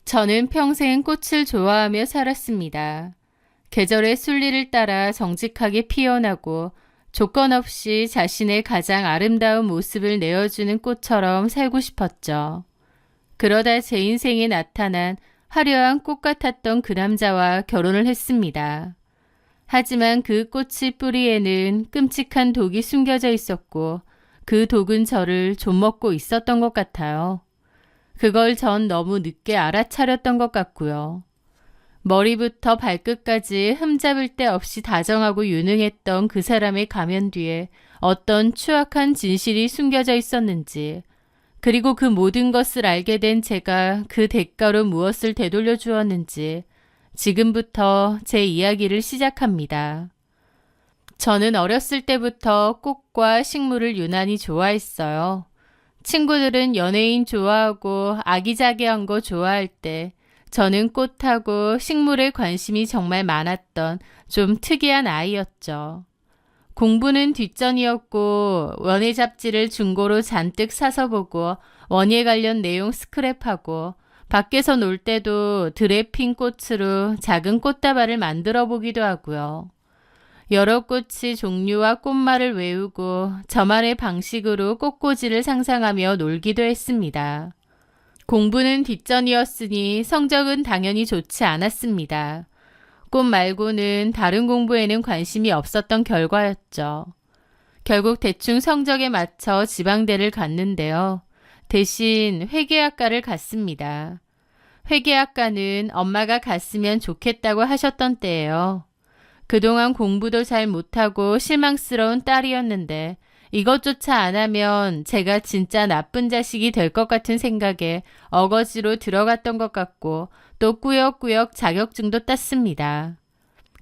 저는 평생 꽃을 좋아하며 살았습니다. 계절의 순리를 따라 정직하게 피어나고 조건 없이 자신의 가장 아름다운 모습을 내어주는 꽃처럼 살고 싶었죠. 그러다 제 인생에 나타난 화려한 꽃 같았던 그 남자와 결혼을 했습니다. 하지만 그 꽃의 뿌리에는 끔찍한 독이 숨겨져 있었고 그 독은 저를 좀먹고 있었던 것 같아요. 그걸 전 너무 늦게 알아차렸던 것 같고요. 머리부터 발끝까지 흠잡을 데 없이 다정하고 유능했던 그 사람의 가면 뒤에 어떤 추악한 진실이 숨겨져 있었는지, 그리고 그 모든 것을 알게 된 제가 그 대가로 무엇을 되돌려 주었는지 지금부터 제 이야기를 시작합니다. 저는 어렸을 때부터 꽃과 식물을 유난히 좋아했어요. 친구들은 연예인 좋아하고 아기자기한 거 좋아할 때 저는 꽃하고 식물에 관심이 정말 많았던 좀 특이한 아이였죠. 공부는 뒷전이었고 원예 잡지를 중고로 잔뜩 사서 보고 원예 관련 내용 스크랩하고 밖에서 놀 때도 드레핀 꽃으로 작은 꽃다발을 만들어 보기도 하고요. 여러 꽃의 종류와 꽃말을 외우고 저만의 방식으로 꽃꽂이를 상상하며 놀기도 했습니다. 공부는 뒷전이었으니 성적은 당연히 좋지 않았습니다. 꽃 말고는 다른 공부에는 관심이 없었던 결과였죠. 결국 대충 성적에 맞춰 지방대를 갔는데요. 대신 회계학과를 갔습니다. 회계학과는 엄마가 갔으면 좋겠다고 하셨던 때예요. 그동안 공부도 잘 못하고 실망스러운 딸이었는데 이것조차 안 하면 제가 진짜 나쁜 자식이 될 것 같은 생각에 어거지로 들어갔던 것 같고 또 꾸역꾸역 자격증도 땄습니다.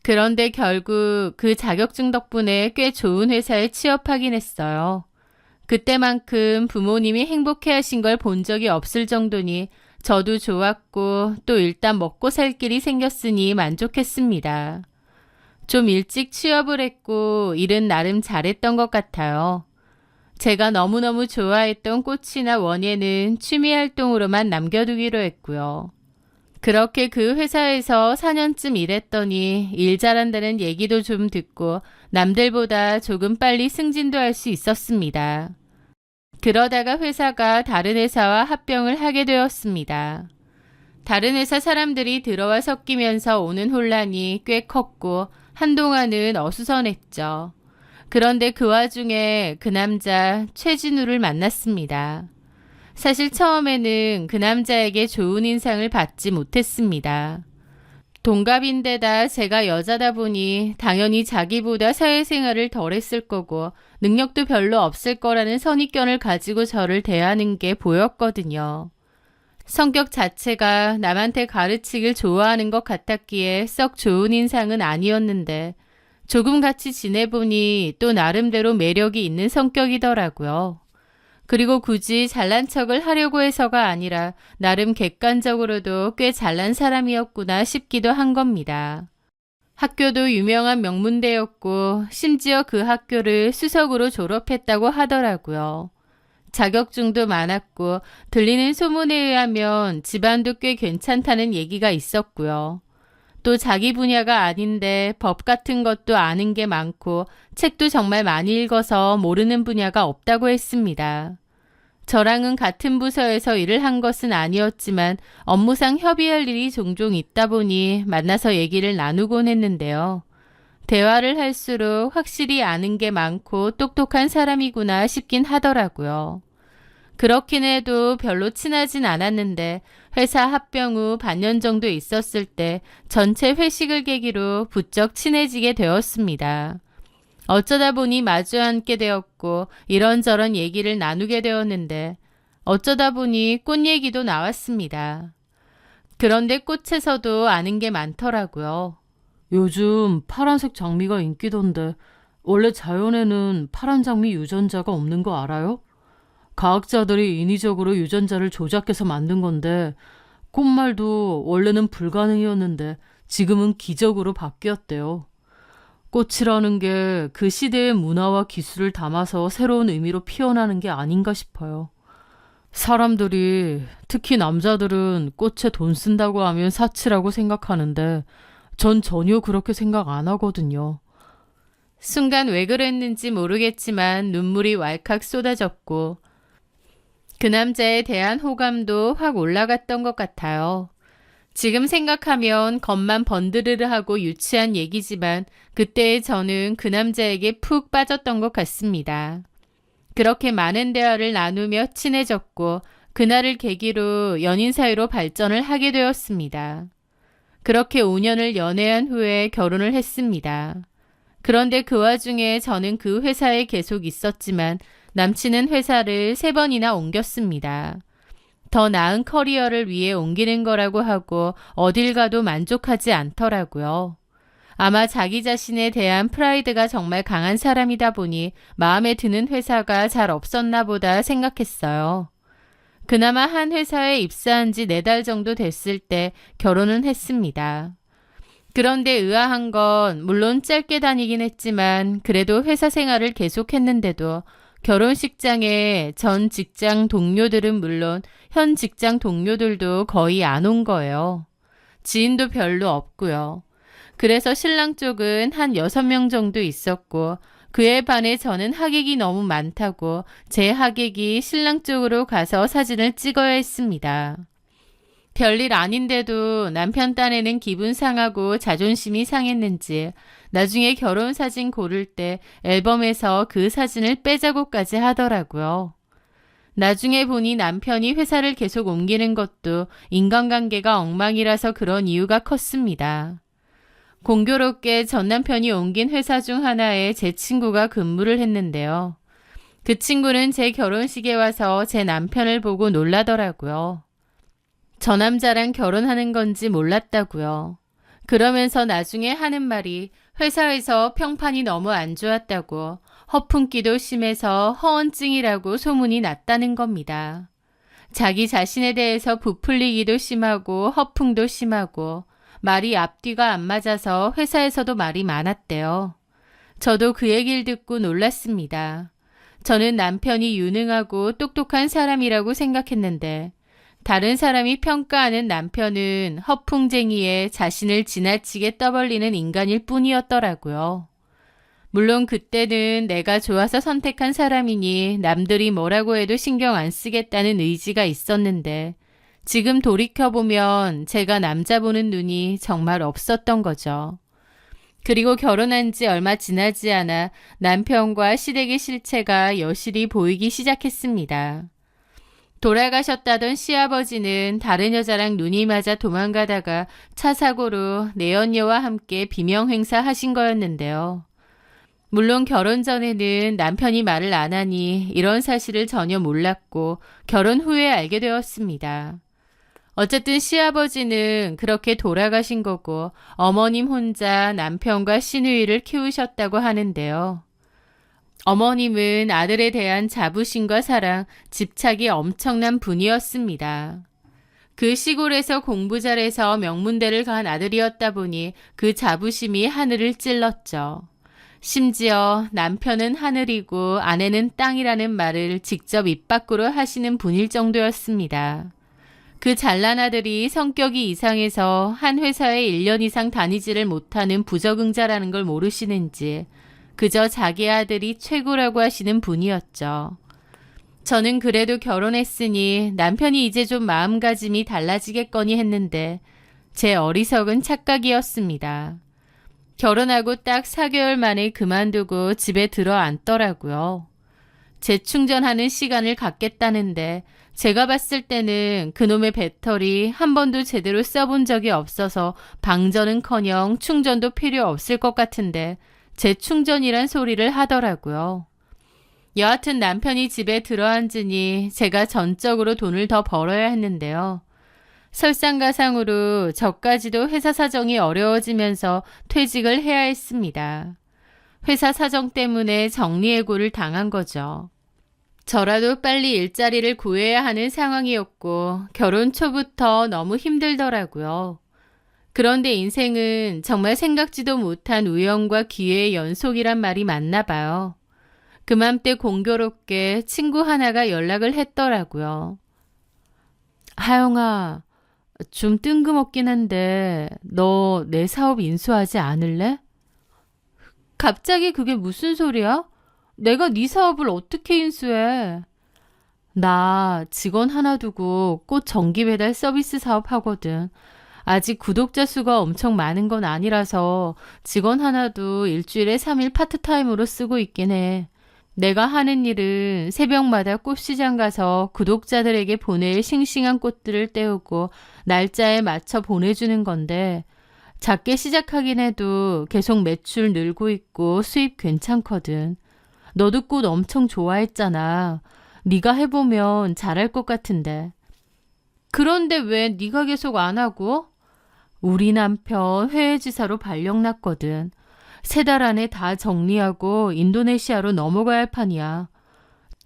그런데 결국 그 자격증 덕분에 꽤 좋은 회사에 취업하긴 했어요. 그때만큼 부모님이 행복해하신 걸 본 적이 없을 정도니 저도 좋았고 또 일단 먹고 살 길이 생겼으니 만족했습니다. 좀 일찍 취업을 했고 일은 나름 잘했던 것 같아요. 제가 너무너무 좋아했던 꽃이나 원예는 취미활동으로만 남겨두기로 했고요. 그렇게 그 회사에서 4년쯤 일했더니 일 잘한다는 얘기도 좀 듣고 남들보다 조금 빨리 승진도 할 수 있었습니다. 그러다가 회사가 다른 회사와 합병을 하게 되었습니다. 다른 회사 사람들이 들어와 섞이면서 오는 혼란이 꽤 컸고 한동안은 어수선했죠. 그런데 그 와중에 그 남자 최진우를 만났습니다. 사실 처음에는 그 남자에게 좋은 인상을 받지 못했습니다. 동갑인데다 제가 여자다 보니 당연히 자기보다 사회생활을 덜 했을 거고 능력도 별로 없을 거라는 선입견을 가지고 저를 대하는 게 보였거든요. 성격 자체가 남한테 가르치길 좋아하는 것 같았기에 썩 좋은 인상은 아니었는데 조금 같이 지내보니 또 나름대로 매력이 있는 성격이더라고요. 그리고 굳이 잘난 척을 하려고 해서가 아니라 나름 객관적으로도 꽤 잘난 사람이었구나 싶기도 한 겁니다. 학교도 유명한 명문대였고 심지어 그 학교를 수석으로 졸업했다고 하더라고요. 자격증도 많았고 들리는 소문에 의하면 집안도 꽤 괜찮다는 얘기가 있었고요. 또 자기 분야가 아닌데 법 같은 것도 아는 게 많고 책도 정말 많이 읽어서 모르는 분야가 없다고 했습니다. 저랑은 같은 부서에서 일을 한 것은 아니었지만 업무상 협의할 일이 종종 있다 보니 만나서 얘기를 나누곤 했는데요. 대화를 할수록 확실히 아는 게 많고 똑똑한 사람이구나 싶긴 하더라고요. 그렇긴 해도 별로 친하진 않았는데 회사 합병 후 반년 정도 있었을 때 전체 회식을 계기로 부쩍 친해지게 되었습니다. 어쩌다 보니 마주 앉게 되었고 이런저런 얘기를 나누게 되었는데 어쩌다 보니 꽃 얘기도 나왔습니다. 그런데 꽃에서도 아는 게 많더라고요. 요즘 파란색 장미가 인기던데 원래 자연에는 파란 장미 유전자가 없는 거 알아요? 과학자들이 인위적으로 유전자를 조작해서 만든 건데 꽃말도 원래는 불가능이었는데 지금은 기적으로 바뀌었대요. 꽃이라는 게 그 시대의 문화와 기술을 담아서 새로운 의미로 피어나는 게 아닌가 싶어요. 사람들이, 특히 남자들은 꽃에 돈 쓴다고 하면 사치라고 생각하는데 전 전혀 그렇게 생각 안 하거든요. 순간 왜 그랬는지 모르겠지만 눈물이 왈칵 쏟아졌고 그 남자에 대한 호감도 확 올라갔던 것 같아요. 지금 생각하면 겉만 번드르르하고 유치한 얘기지만 그때의 저는 그 남자에게 푹 빠졌던 것 같습니다. 그렇게 많은 대화를 나누며 친해졌고 그날을 계기로 연인 사이로 발전을 하게 되었습니다. 그렇게 5년을 연애한 후에 결혼을 했습니다. 그런데 그 와중에 저는 그 회사에 계속 있었지만 남친은 회사를 3번이나 옮겼습니다. 더 나은 커리어를 위해 옮기는 거라고 하고 어딜 가도 만족하지 않더라고요. 아마 자기 자신에 대한 프라이드가 정말 강한 사람이다 보니 마음에 드는 회사가 잘 없었나 보다 생각했어요. 그나마 한 회사에 입사한 지 4달 정도 됐을 때 결혼은 했습니다. 그런데 의아한 건 물론 짧게 다니긴 했지만 그래도 회사 생활을 계속했는데도 결혼식장에 전 직장 동료들은 물론 현 직장 동료들도 거의 안 온 거예요. 지인도 별로 없고요. 그래서 신랑 쪽은 한 6명 정도 있었고 그에 반해 저는 하객이 너무 많다고 제 하객이 신랑 쪽으로 가서 사진을 찍어야 했습니다. 별일 아닌데도 남편 딴에는 기분 상하고 자존심이 상했는지 나중에 결혼 사진 고를 때 앨범에서 그 사진을 빼자고까지 하더라고요. 나중에 보니 남편이 회사를 계속 옮기는 것도 인간관계가 엉망이라서 그런 이유가 컸습니다. 공교롭게 전 남편이 옮긴 회사 중 하나에 제 친구가 근무를 했는데요. 그 친구는 제 결혼식에 와서 제 남편을 보고 놀라더라고요. 저 남자랑 결혼하는 건지 몰랐다고요. 그러면서 나중에 하는 말이 회사에서 평판이 너무 안 좋았다고 허풍기도 심해서 허언증이라고 소문이 났다는 겁니다. 자기 자신에 대해서 부풀리기도 심하고 허풍도 심하고 말이 앞뒤가 안 맞아서 회사에서도 말이 많았대요. 저도 그 얘기를 듣고 놀랐습니다. 저는 남편이 유능하고 똑똑한 사람이라고 생각했는데 다른 사람이 평가하는 남편은 허풍쟁이에 자신을 지나치게 떠벌리는 인간일 뿐이었더라고요. 물론 그때는 내가 좋아서 선택한 사람이니 남들이 뭐라고 해도 신경 안 쓰겠다는 의지가 있었는데 지금 돌이켜보면 제가 남자 보는 눈이 정말 없었던 거죠. 그리고 결혼한 지 얼마 지나지 않아 남편과 시댁의 실체가 여실히 보이기 시작했습니다. 돌아가셨다던 시아버지는 다른 여자랑 눈이 맞아 도망가다가 차 사고로 내연녀와 함께 비명 행사하신 거였는데요. 물론 결혼 전에는 남편이 말을 안 하니 이런 사실을 전혀 몰랐고 결혼 후에 알게 되었습니다. 어쨌든 시아버지는 그렇게 돌아가신 거고 어머님 혼자 남편과 시누이를 키우셨다고 하는데요. 어머님은 아들에 대한 자부심과 사랑, 집착이 엄청난 분이었습니다. 그 시골에서 공부 잘해서 명문대를 간 아들이었다 보니 그 자부심이 하늘을 찔렀죠. 심지어 남편은 하늘이고 아내는 땅이라는 말을 직접 입 밖으로 하시는 분일 정도였습니다. 그 잘난 아들이 성격이 이상해서 한 회사에 1년 이상 다니지를 못하는 부적응자라는 걸 모르시는지 그저 자기 아들이 최고라고 하시는 분이었죠. 저는 그래도 결혼했으니 남편이 이제 좀 마음가짐이 달라지겠거니 했는데 제 어리석은 착각이었습니다. 결혼하고 딱 4개월 만에 그만두고 집에 들어 앉더라고요. 재충전하는 시간을 갖겠다는데 제가 봤을 때는 그놈의 배터리 한 번도 제대로 써본 적이 없어서 방전은커녕 충전도 필요 없을 것 같은데 재충전이란 소리를 하더라고요. 여하튼 남편이 집에 들어앉으니 제가 전적으로 돈을 더 벌어야 했는데요. 설상가상으로 저까지도 회사 사정이 어려워지면서 퇴직을 해야 했습니다. 회사 사정 때문에 정리해고를 당한 거죠. 저라도 빨리 일자리를 구해야 하는 상황이었고 결혼 초부터 너무 힘들더라고요. 그런데 인생은 정말 생각지도 못한 우연과 기회의 연속이란 말이 맞나 봐요. 그맘때 공교롭게 친구 하나가 연락을 했더라고요. 하영아, 좀 뜬금없긴 한데 너 내 사업 인수하지 않을래? 갑자기 그게 무슨 소리야? 내가 네 사업을 어떻게 인수해? 나 직원 하나 두고 꽃 전기 배달 서비스 사업 하거든. 아직 구독자 수가 엄청 많은 건 아니라서 직원 하나도 일주일에 3일 파트타임으로 쓰고 있긴 해. 내가 하는 일은 새벽마다 꽃시장 가서 구독자들에게 보낼 싱싱한 꽃들을 떼우고 날짜에 맞춰 보내주는 건데 작게 시작하긴 해도 계속 매출 늘고 있고 수입 괜찮거든. 너도 꽃 엄청 좋아했잖아. 네가 해보면 잘할 것 같은데. 그런데 왜 네가 계속 안 하고? 우리 남편 해외지사로 발령 났거든. 3달 안에 다 정리하고 인도네시아로 넘어가야 할 판이야.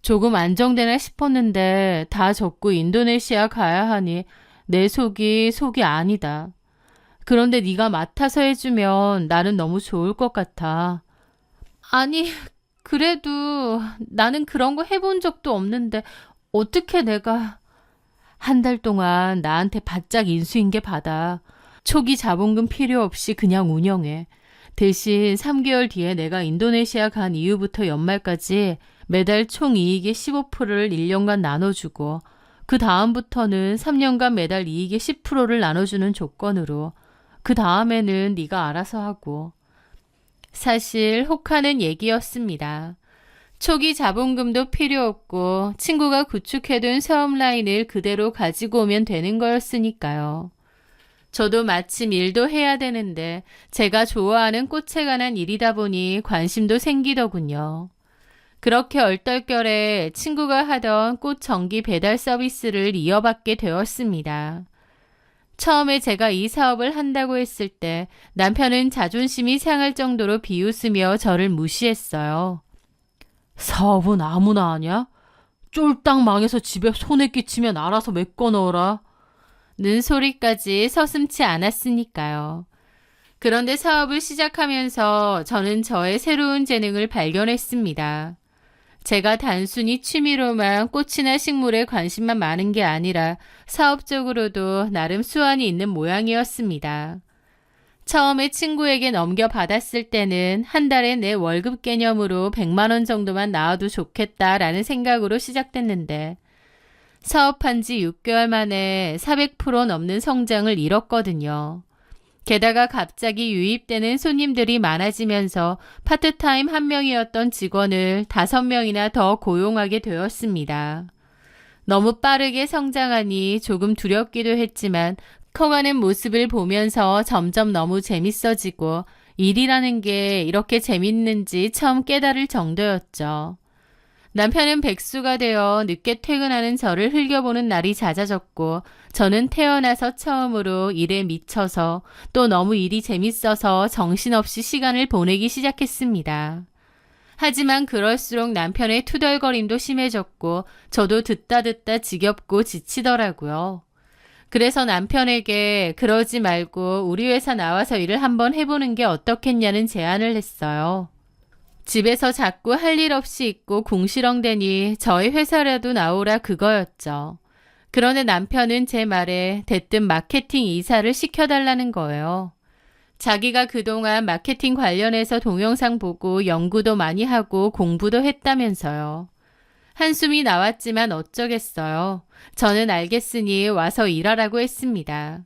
조금 안정되나 싶었는데 다 접고 인도네시아 가야 하니 내 속이 아니다. 그런데 네가 맡아서 해주면 나는 너무 좋을 것 같아. 아니, 그래도 나는 그런 거 해본 적도 없는데 어떻게 내가... 한 달 동안 나한테 바짝 인수인계 받아. 초기 자본금 필요 없이 그냥 운영해. 대신 3개월 뒤에 내가 인도네시아 간 이후부터 연말까지 매달 총 이익의 15%를 1년간 나눠주고 그 다음부터는 3년간 매달 이익의 10%를 나눠주는 조건으로 그 다음에는 네가 알아서 하고. 사실 혹하는 얘기였습니다. 초기 자본금도 필요 없고 친구가 구축해둔 사업 라인을 그대로 가지고 오면 되는 거였으니까요. 저도 마침 일도 해야 되는데 제가 좋아하는 꽃에 관한 일이다 보니 관심도 생기더군요. 그렇게 얼떨결에 친구가 하던 꽃 전기 배달 서비스를 이어받게 되었습니다. 처음에 제가 이 사업을 한다고 했을 때 남편은 자존심이 상할 정도로 비웃으며 저를 무시했어요. 사업은 아무나 하냐? 쫄딱 망해서 집에 손에 끼치면 알아서 메꿔 넣어라. 는 소리까지 서슴지 않았으니까요. 그런데 사업을 시작하면서 저는 저의 새로운 재능을 발견했습니다. 제가 단순히 취미로만 꽃이나 식물에 관심만 많은 게 아니라 사업적으로도 나름 수완이 있는 모양이었습니다. 처음에 친구에게 넘겨받았을 때는 한 달에 내 월급 개념으로 100만 원 정도만 나와도 좋겠다라는 생각으로 시작됐는데 사업한 지 6개월 만에 400% 넘는 성장을 이뤘거든요. 게다가 갑자기 유입되는 손님들이 많아지면서 파트타임 1명이었던 직원을 5명이나 더 고용하게 되었습니다. 너무 빠르게 성장하니 조금 두렵기도 했지만 커가는 모습을 보면서 점점 너무 재밌어지고 일이라는 게 이렇게 재밌는지 처음 깨달을 정도였죠. 남편은 백수가 되어 늦게 퇴근하는 저를 흘겨보는 날이 잦아졌고 저는 태어나서 처음으로 일에 미쳐서 또 너무 일이 재밌어서 정신없이 시간을 보내기 시작했습니다. 하지만 그럴수록 남편의 투덜거림도 심해졌고 저도 듣다 지겹고 지치더라고요. 그래서 남편에게 그러지 말고 우리 회사 나와서 일을 한번 해보는 게 어떻겠냐는 제안을 했어요. 집에서 자꾸 할 일 없이 있고 궁시렁대니 저희 회사라도 나오라 그거였죠. 그런데 남편은 제 말에 대뜸 마케팅 이사를 시켜달라는 거예요. 자기가 그동안 마케팅 관련해서 동영상 보고 연구도 많이 하고 공부도 했다면서요. 한숨이 나왔지만 어쩌겠어요. 저는 알겠으니 와서 일하라고 했습니다.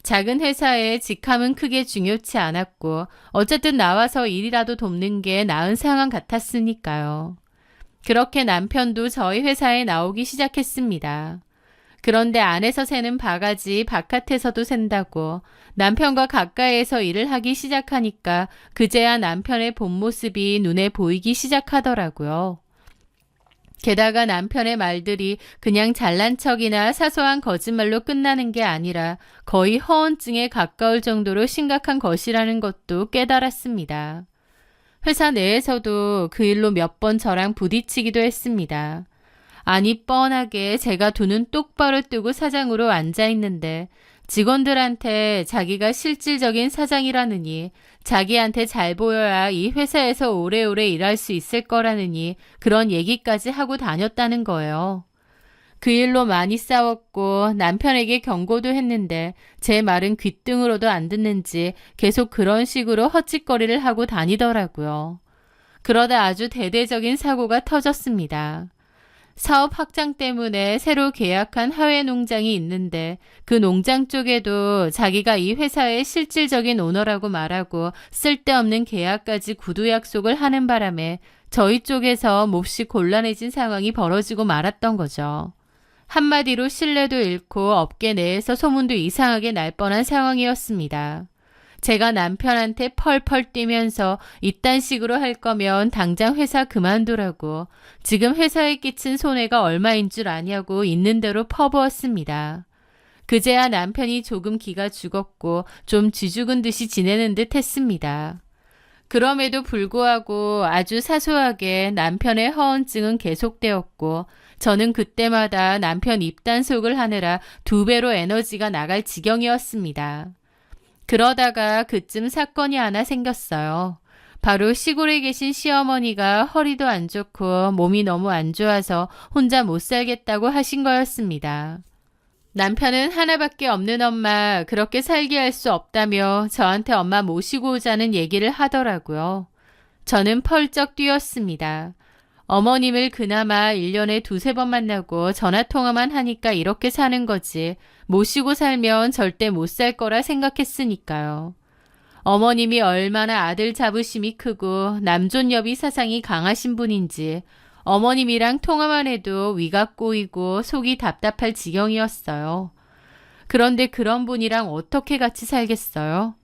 작은 회사에 직함은 크게 중요치 않았고 어쨌든 나와서 일이라도 돕는 게 나은 상황 같았으니까요. 그렇게 남편도 저희 회사에 나오기 시작했습니다. 그런데 안에서 새는 바가지 바깥에서도 샌다고 남편과 가까이에서 일을 하기 시작하니까 그제야 남편의 본 모습이 눈에 보이기 시작하더라고요. 게다가 남편의 말들이 그냥 잘난 척이나 사소한 거짓말로 끝나는 게 아니라 거의 허언증에 가까울 정도로 심각한 것이라는 것도 깨달았습니다. 회사 내에서도 그 일로 몇 번 저랑 부딪히기도 했습니다. 아니 뻔하게 제가 두 눈 똑바로 뜨고 사장으로 앉아있는데 직원들한테 자기가 실질적인 사장이라느니, 자기한테 잘 보여야 이 회사에서 오래오래 일할 수 있을 거라느니 그런 얘기까지 하고 다녔다는 거예요. 그 일로 많이 싸웠고 남편에게 경고도 했는데 제 말은 귓등으로도 안 듣는지 계속 그런 식으로 헛짓거리를 하고 다니더라고요. 그러다 아주 대대적인 사고가 터졌습니다. 사업 확장 때문에 새로 계약한 하회 농장이 있는데 그 농장 쪽에도 자기가 이 회사의 실질적인 오너라고 말하고 쓸데없는 계약까지 구두 약속을 하는 바람에 저희 쪽에서 몹시 곤란해진 상황이 벌어지고 말았던 거죠. 한마디로 신뢰도 잃고 업계 내에서 소문도 이상하게 날 뻔한 상황이었습니다. 제가 남편한테 펄펄 뛰면서 이딴 식으로 할 거면 당장 회사 그만두라고, 지금 회사에 끼친 손해가 얼마인 줄 아냐고 있는 대로 퍼부었습니다. 그제야 남편이 조금 기가 죽었고 좀 쥐죽은 듯이 지내는 듯 했습니다. 그럼에도 불구하고 아주 사소하게 남편의 허언증은 계속되었고 저는 그때마다 남편 입단속을 하느라 2배로 에너지가 나갈 지경이었습니다. 그러다가 그쯤 사건이 하나 생겼어요. 바로 시골에 계신 시어머니가 허리도 안 좋고 몸이 너무 안 좋아서 혼자 못 살겠다고 하신 거였습니다. 남편은 하나밖에 없는 엄마 그렇게 살게 할 수 없다며 저한테 엄마 모시고 오자는 얘기를 하더라고요. 저는 펄쩍 뛰었습니다. 어머님을 그나마 1년에 2-3번 만나고 전화통화만 하니까 이렇게 사는 거지 모시고 살면 절대 못 살 거라 생각했으니까요. 어머님이 얼마나 아들 자부심이 크고 남존여비 사상이 강하신 분인지 어머님이랑 통화만 해도 위가 꼬이고 속이 답답할 지경이었어요. 그런데 그런 분이랑 어떻게 같이 살겠어요?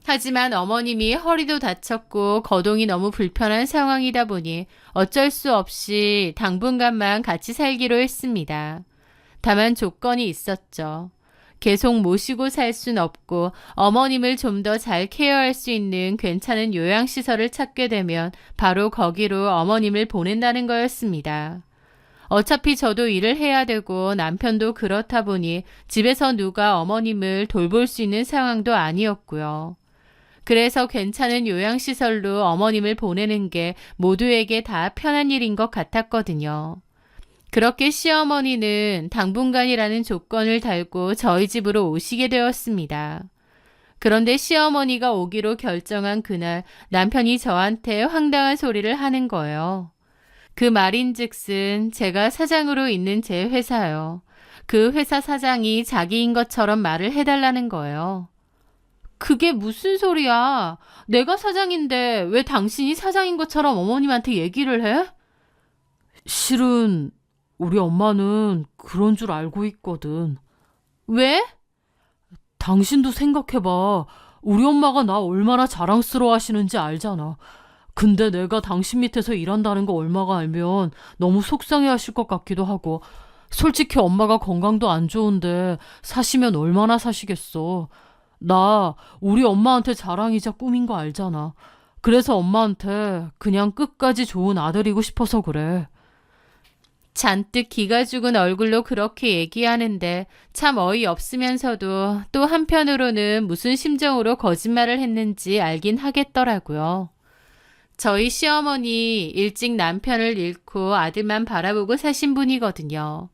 하지만 어머님이 허리도 다쳤고 거동이 너무 불편한 상황이다 보니 어쩔 수 없이 당분간만 같이 살기로 했습니다. 다만 조건이 있었죠. 계속 모시고 살 순 없고 어머님을 좀 더 잘 케어할 수 있는 괜찮은 요양시설을 찾게 되면 바로 거기로 어머님을 보낸다는 거였습니다. 어차피 저도 일을 해야 되고 남편도 그렇다 보니 집에서 누가 어머님을 돌볼 수 있는 상황도 아니었고요. 그래서 괜찮은 요양시설로 어머님을 보내는 게 모두에게 다 편한 일인 것 같았거든요. 그렇게 시어머니는 당분간이라는 조건을 달고 저희 집으로 오시게 되었습니다. 그런데 시어머니가 오기로 결정한 그날 남편이 저한테 황당한 소리를 하는 거예요. 그 말인즉슨 제가 사장으로 있는 제 회사요. 그 회사 사장이 자기인 것처럼 말을 해달라는 거예요. 그게 무슨 소리야? 내가 사장인데 왜 당신이 사장인 것처럼 어머님한테 얘기를 해? 실은 우리 엄마는 그런 줄 알고 있거든. 왜? 당신도 생각해봐. 우리 엄마가 나 얼마나 자랑스러워 하시는지 알잖아. 근데 내가 당신 밑에서 일한다는 거 얼마가 알면 너무 속상해 하실 것 같기도 하고, 솔직히 엄마가 건강도 안 좋은데 사시면 얼마나 사시겠어. 나 우리 엄마한테 자랑이자 꿈인 거 알잖아. 그래서 엄마한테 그냥 끝까지 좋은 아들이고 싶어서 그래. 잔뜩 기가 죽은 얼굴로 그렇게 얘기하는데 참 어이없으면서도 또 한편으로는 무슨 심정으로 거짓말을 했는지 알긴 하겠더라고요. 저희 시어머니 일찍 남편을 잃고 아들만 바라보고 사신 분이거든요.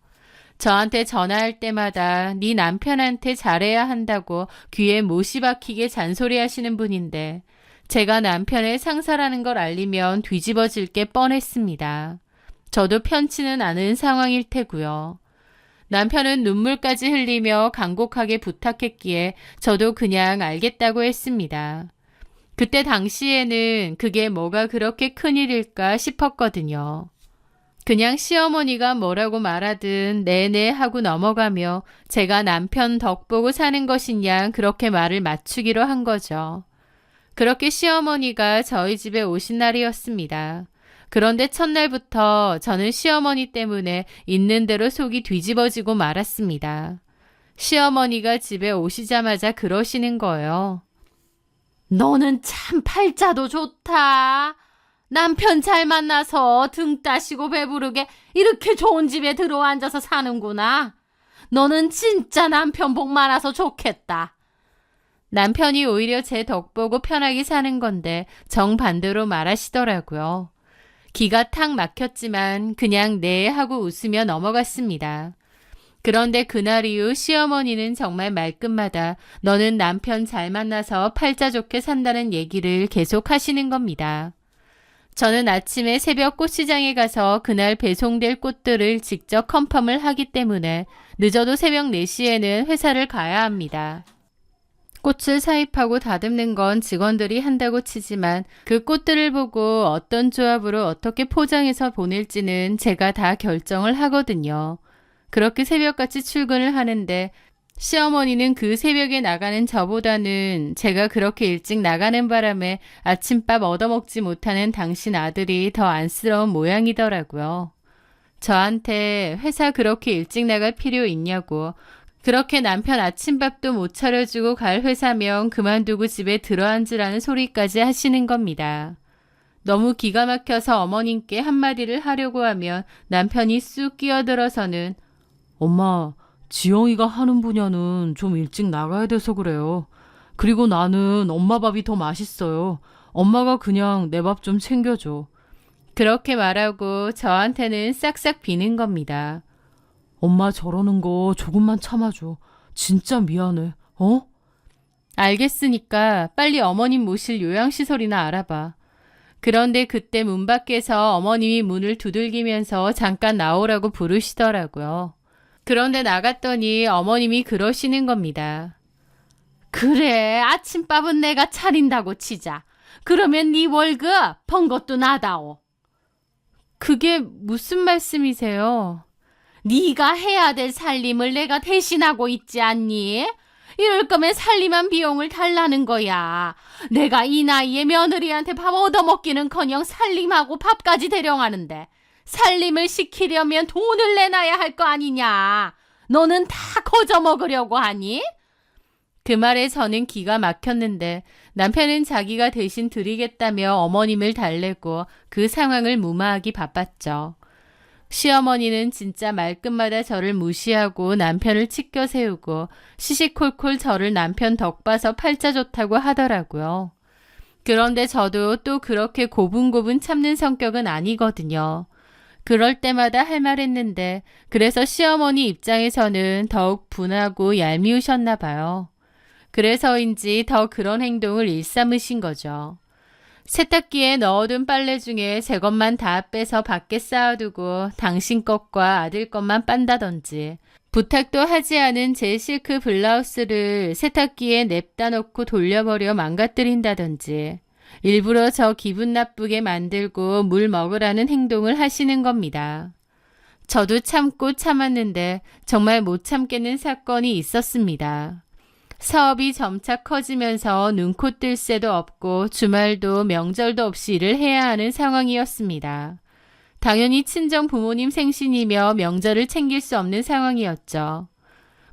저한테 전화할 때마다 네 남편한테 잘해야 한다고 귀에 못이 박히게 잔소리하시는 분인데 제가 남편의 상사라는 걸 알리면 뒤집어질 게 뻔했습니다. 저도 편치는 않은 상황일 테고요. 남편은 눈물까지 흘리며 간곡하게 부탁했기에 저도 그냥 알겠다고 했습니다. 그때 당시에는 그게 뭐가 그렇게 큰일일까 싶었거든요. 그냥 시어머니가 뭐라고 말하든 네네 하고 넘어가며 제가 남편 덕 보고 사는 것이냐 그렇게 말을 맞추기로 한 거죠. 그렇게 시어머니가 저희 집에 오신 날이었습니다. 그런데 첫날부터 저는 시어머니 때문에 있는 대로 속이 뒤집어지고 말았습니다. 시어머니가 집에 오시자마자 그러시는 거예요. 너는 참 팔자도 좋다. 남편 잘 만나서 등 따시고 배부르게 이렇게 좋은 집에 들어앉아서 사는구나. 너는 진짜 남편 복 많아서 좋겠다. 남편이 오히려 제 덕 보고 편하게 사는 건데 정반대로 말하시더라고요. 기가 탁 막혔지만 그냥 네 하고 웃으며 넘어갔습니다. 그런데 그날 이후 시어머니는 정말 말끝마다 너는 남편 잘 만나서 팔자 좋게 산다는 얘기를 계속 하시는 겁니다. 저는 아침에 새벽 꽃시장에 가서 그날 배송될 꽃들을 직접 컨펌을 하기 때문에 늦어도 새벽 4시에는 회사를 가야 합니다. 꽃을 사입하고 다듬는 건 직원들이 한다고 치지만 그 꽃들을 보고 어떤 조합으로 어떻게 포장해서 보낼지는 제가 다 결정을 하거든요. 그렇게 새벽같이 출근을 하는데 시어머니는 그 새벽에 나가는 저보다는 제가 그렇게 일찍 나가는 바람에 아침밥 얻어먹지 못하는 당신 아들이 더 안쓰러운 모양이더라고요. 저한테 회사 그렇게 일찍 나갈 필요 있냐고, 그렇게 남편 아침밥도 못 차려주고 갈 회사면 그만두고 집에 들어앉으라는 소리까지 하시는 겁니다. 너무 기가 막혀서 어머님께 한마디를 하려고 하면 남편이 쑥 끼어들어서는 엄마, 지영이가 하는 분야는 좀 일찍 나가야 돼서 그래요. 그리고 나는 엄마 밥이 더 맛있어요. 엄마가 그냥 내 밥 좀 챙겨줘. 그렇게 말하고 저한테는 싹싹 비는 겁니다. 엄마 저러는 거 조금만 참아줘. 진짜 미안해. 어? 알겠으니까 빨리 어머님 모실 요양시설이나 알아봐. 그런데 그때 문 밖에서 어머님이 문을 두들기면서 잠깐 나오라고 부르시더라고요. 그런데 나갔더니 어머님이 그러시는 겁니다. 그래, 아침밥은 내가 차린다고 치자. 그러면 네 월급 번 것도 나다오. 그게 무슨 말씀이세요? 네가 해야 될 살림을 내가 대신하고 있지 않니? 이럴 거면 살림한 비용을 달라는 거야. 내가 이 나이에 며느리한테 밥 얻어먹기는커녕 살림하고 밥까지 대령하는데 살림을 시키려면 돈을 내놔야 할 거 아니냐. 너는 다 거저 먹으려고 하니? 그 말에 저는 기가 막혔는데 남편은 자기가 대신 드리겠다며 어머님을 달래고 그 상황을 무마하기 바빴죠. 시어머니는 진짜 말끝마다 저를 무시하고 남편을 치켜 세우고 시시콜콜 저를 남편 덕 봐서 팔자 좋다고 하더라고요. 그런데 저도 또 그렇게 고분고분 참는 성격은 아니거든요. 그럴 때마다 할 말 했는데 그래서 시어머니 입장에서는 더욱 분하고 얄미우셨나 봐요. 그래서인지 더 그런 행동을 일삼으신 거죠. 세탁기에 넣어둔 빨래 중에 제 것만 다 빼서 밖에 쌓아두고 당신 것과 아들 것만 빤다던지, 부탁도 하지 않은 제 실크 블라우스를 세탁기에 냅다 놓고 돌려버려 망가뜨린다던지, 일부러 저 기분 나쁘게 만들고 물 먹으라는 행동을 하시는 겁니다. 저도 참고 참았는데 정말 못 참겠는 사건이 있었습니다. 사업이 점차 커지면서 눈코 뜰 새도 없고 주말도 명절도 없이 일을 해야 하는 상황이었습니다. 당연히 친정 부모님 생신이며 명절을 챙길 수 없는 상황이었죠.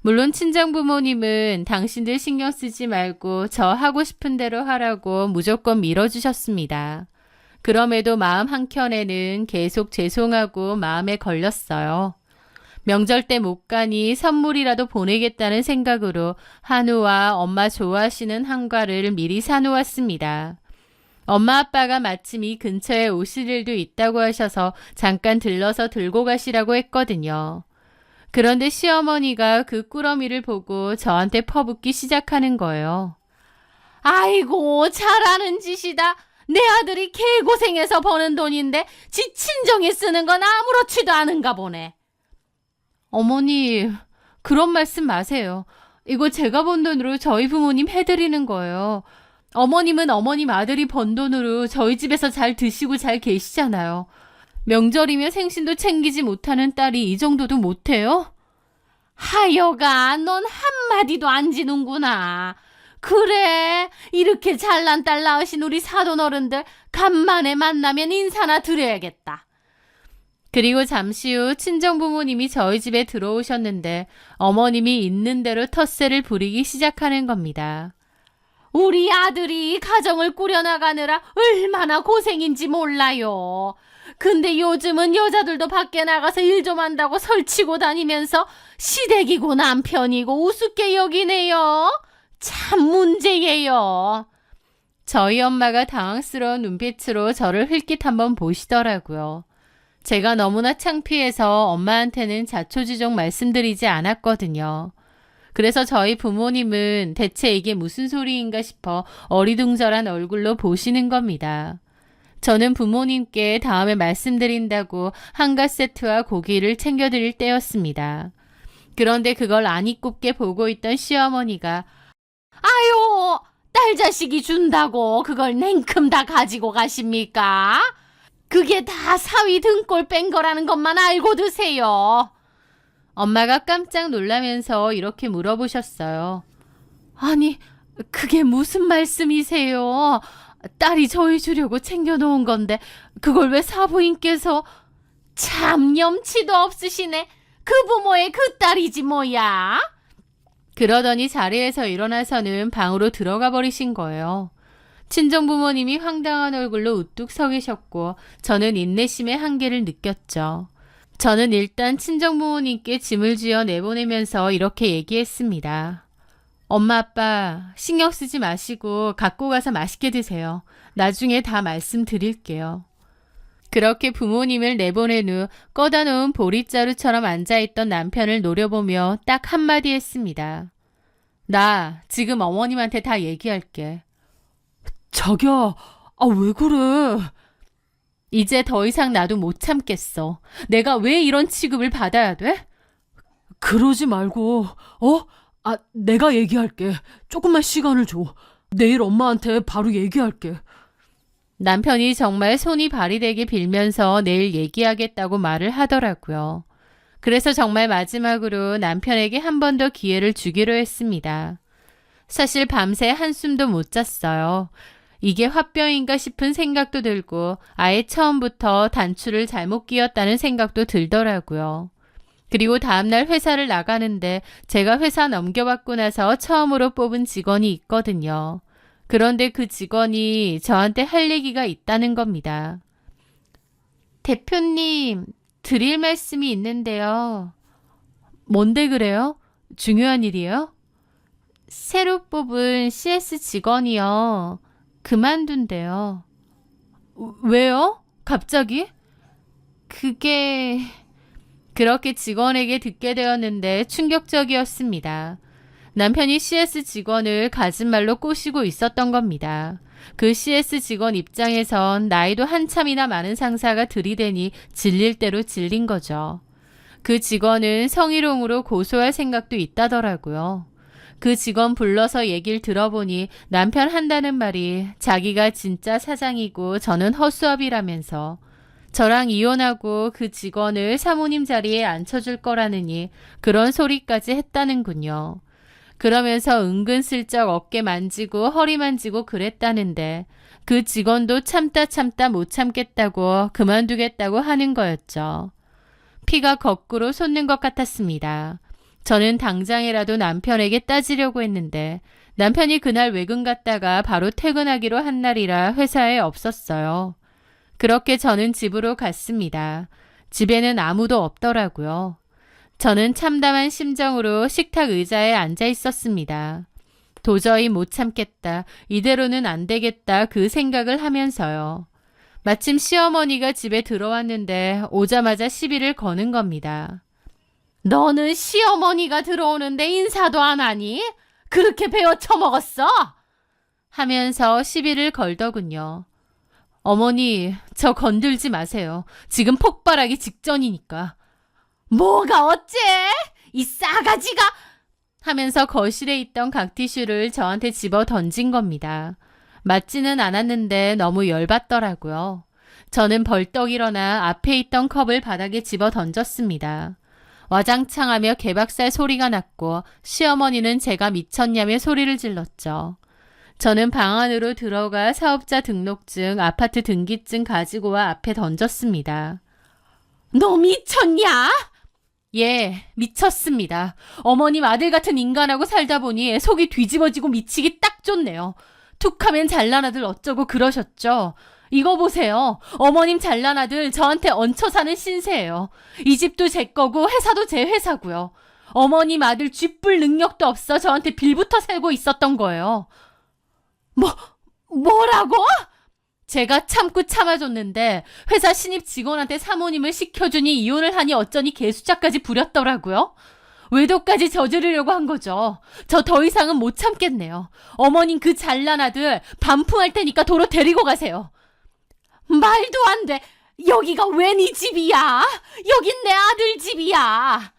물론 친정 부모님은 당신들 신경 쓰지 말고 저 하고 싶은 대로 하라고 무조건 밀어주셨습니다. 그럼에도 마음 한켠에는 계속 죄송하고 마음에 걸렸어요. 명절 때 못 가니 선물이라도 보내겠다는 생각으로 한우와 엄마 좋아하시는 한과를 미리 사놓았습니다. 엄마 아빠가 마침 이 근처에 오실 일도 있다고 하셔서 잠깐 들러서 들고 가시라고 했거든요. 그런데 시어머니가 그 꾸러미를 보고 저한테 퍼붓기 시작하는 거예요. 아이고, 잘하는 짓이다. 내 아들이 개고생해서 버는 돈인데 지 친정에 쓰는 건 아무렇지도 않은가 보네. 어머니, 그런 말씀 마세요. 이거 제가 번 돈으로 저희 부모님 해드리는 거예요. 어머님은 어머님 아들이 번 돈으로 저희 집에서 잘 드시고 잘 계시잖아요. 명절이며 생신도 챙기지 못하는 딸이 이 정도도 못해요? 하여간 넌 한마디도 안 지는구나. 그래, 이렇게 잘난 딸 낳으신 우리 사돈 어른들 간만에 만나면 인사나 드려야겠다. 그리고 잠시 후 친정 부모님이 저희 집에 들어오셨는데 어머님이 있는 대로 텃세를 부리기 시작하는 겁니다. 우리 아들이 가정을 꾸려나가느라 얼마나 고생인지 몰라요. 근데 요즘은 여자들도 밖에 나가서 일 좀 한다고 설치고 다니면서 시댁이고 남편이고 우습게 여기네요. 참 문제예요. 저희 엄마가 당황스러운 눈빛으로 저를 흘낏 한번 보시더라고요. 제가 너무나 창피해서 엄마한테는 자초지종 말씀드리지 않았거든요. 그래서 저희 부모님은 대체 이게 무슨 소리인가 싶어 어리둥절한 얼굴로 보시는 겁니다. 저는 부모님께 다음에 말씀드린다고 한가 세트와 고기를 챙겨드릴 때였습니다. 그런데 그걸 아니꼽게 보고 있던 시어머니가 아유, 딸 자식이 준다고 그걸 냉큼 다 가지고 가십니까? 그게 다 사위 등골 뺀 거라는 것만 알고 드세요. 엄마가 깜짝 놀라면서 이렇게 물어보셨어요. 아니, 그게 무슨 말씀이세요? 딸이 저희 주려고 챙겨놓은 건데 그걸 왜 사부인께서... 참 염치도 없으시네. 그 부모의 그 딸이지 뭐야. 그러더니 자리에서 일어나서는 방으로 들어가 버리신 거예요. 친정부모님이 황당한 얼굴로 우뚝 서 계셨고 저는 인내심의 한계를 느꼈죠. 저는 일단 친정부모님께 짐을 쥐어 내보내면서 이렇게 얘기했습니다. 엄마 아빠 신경 쓰지 마시고 갖고 가서 맛있게 드세요. 나중에 다 말씀드릴게요. 그렇게 부모님을 내보낸 후 꺼다 놓은 보릿자루처럼 앉아있던 남편을 노려보며 딱 한마디 했습니다. 나 지금 어머님한테 다 얘기할게. 자기야, 왜 그래? 이제 더 이상 나도 못 참겠어. 내가 왜 이런 취급을 받아야 돼? 그러지 말고, 내가 얘기할게. 조금만 시간을 줘. 내일 엄마한테 바로 얘기할게. 남편이 정말 손이 발이 되게 빌면서 내일 얘기하겠다고 말을 하더라고요. 그래서 정말 마지막으로 남편에게 한 번 더 기회를 주기로 했습니다. 사실 밤새 한숨도 못 잤어요. 이게 화병인가 싶은 생각도 들고 아예 처음부터 단추를 잘못 끼웠다는 생각도 들더라고요. 그리고 다음날 회사를 나가는데 제가 회사 넘겨받고 나서 처음으로 뽑은 직원이 있거든요. 그런데 그 직원이 저한테 할 얘기가 있다는 겁니다. 대표님, 드릴 말씀이 있는데요. 뭔데 그래요? 중요한 일이에요? 새로 뽑은 CS 직원이요. 그만둔대요. 왜요? 갑자기? 그게... 그렇게 직원에게 듣게 되었는데 충격적이었습니다. 남편이 CS 직원을 가진 말로 꼬시고 있었던 겁니다. 그 CS 직원 입장에선 나이도 한참이나 많은 상사가 들이대니 질릴 대로 질린 거죠. 그 직원은 성희롱으로 고소할 생각도 있다더라고요. 그 직원 불러서 얘기를 들어보니 남편 한다는 말이 자기가 진짜 사장이고 저는 허수아비라면서 저랑 이혼하고 그 직원을 사모님 자리에 앉혀줄 거라느니 그런 소리까지 했다는군요. 그러면서 은근슬쩍 어깨 만지고 허리 만지고 그랬다는데 그 직원도 참다 못 참겠다고 그만두겠다고 하는 거였죠. 피가 거꾸로 솟는 것 같았습니다. 저는 당장이라도 남편에게 따지려고 했는데 남편이 그날 외근 갔다가 바로 퇴근하기로 한 날이라 회사에 없었어요. 그렇게 저는 집으로 갔습니다. 집에는 아무도 없더라고요. 저는 참담한 심정으로 식탁 의자에 앉아 있었습니다. 도저히 못 참겠다. 이대로는 안 되겠다. 그 생각을 하면서요. 마침 시어머니가 집에 들어왔는데 오자마자 시비를 거는 겁니다. 너는 시어머니가 들어오는데 인사도 안 하니? 그렇게 배워 처먹었어? 하면서 시비를 걸더군요. 어머니, 저 건들지 마세요. 지금 폭발하기 직전이니까. 뭐가 어째? 이 싸가지가! 하면서 거실에 있던 각티슈를 저한테 집어 던진 겁니다. 맞지는 않았는데 너무 열받더라고요. 저는 벌떡 일어나 앞에 있던 컵을 바닥에 집어 던졌습니다. 와장창하며 개박살 소리가 났고 시어머니는 제가 미쳤냐며 소리를 질렀죠. 저는 방 안으로 들어가 사업자 등록증, 아파트 등기증 가지고 와 앞에 던졌습니다. 너 미쳤냐? 예, 미쳤습니다. 어머님 아들 같은 인간하고 살다 보니 속이 뒤집어지고 미치기 딱 좋네요. 툭하면 잘난 아들 어쩌고 그러셨죠. 이거 보세요. 어머님 잘난 아들 저한테 얹혀 사는 신세예요. 이 집도 제 거고 회사도 제 회사고요. 어머님 아들 쥐뿔 능력도 없어 저한테 빌부터 살고 있었던 거예요. 뭐라고? 제가 참고 참아줬는데 회사 신입 직원한테 사모님을 시켜주니 이혼을 하니 어쩌니 개수작까지 부렸더라고요. 외도까지 저지르려고 한 거죠. 저 더 이상은 못 참겠네요. 어머님 그 잘난 아들 반품할 테니까 도로 데리고 가세요. 말도 안 돼. 여기가 왜 네 집이야? 여긴 내 아들 집이야.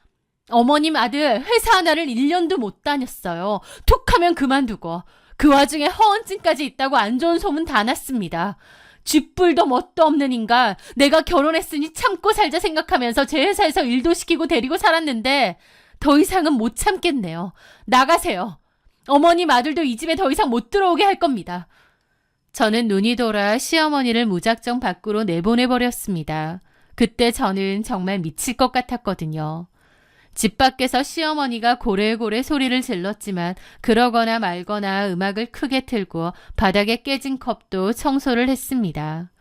어머님 아들 회사 하나를 1년도 못 다녔어요. 툭하면 그만두고. 그 와중에 허언증까지 있다고 안 좋은 소문 다 났습니다. 쥐뿔도 뭣도 없는 인간, 내가 결혼했으니 참고 살자 생각하면서 제 회사에서 일도 시키고 데리고 살았는데 더 이상은 못 참겠네요. 나가세요. 어머님 아들도 이 집에 더 이상 못 들어오게 할 겁니다. 저는 눈이 돌아 시어머니를 무작정 밖으로 내보내버렸습니다. 그때 저는 정말 미칠 것 같았거든요. 집 밖에서 시어머니가 고래고래 소리를 질렀지만 그러거나 말거나 음악을 크게 틀고 바닥에 깨진 컵도 청소를 했습니다.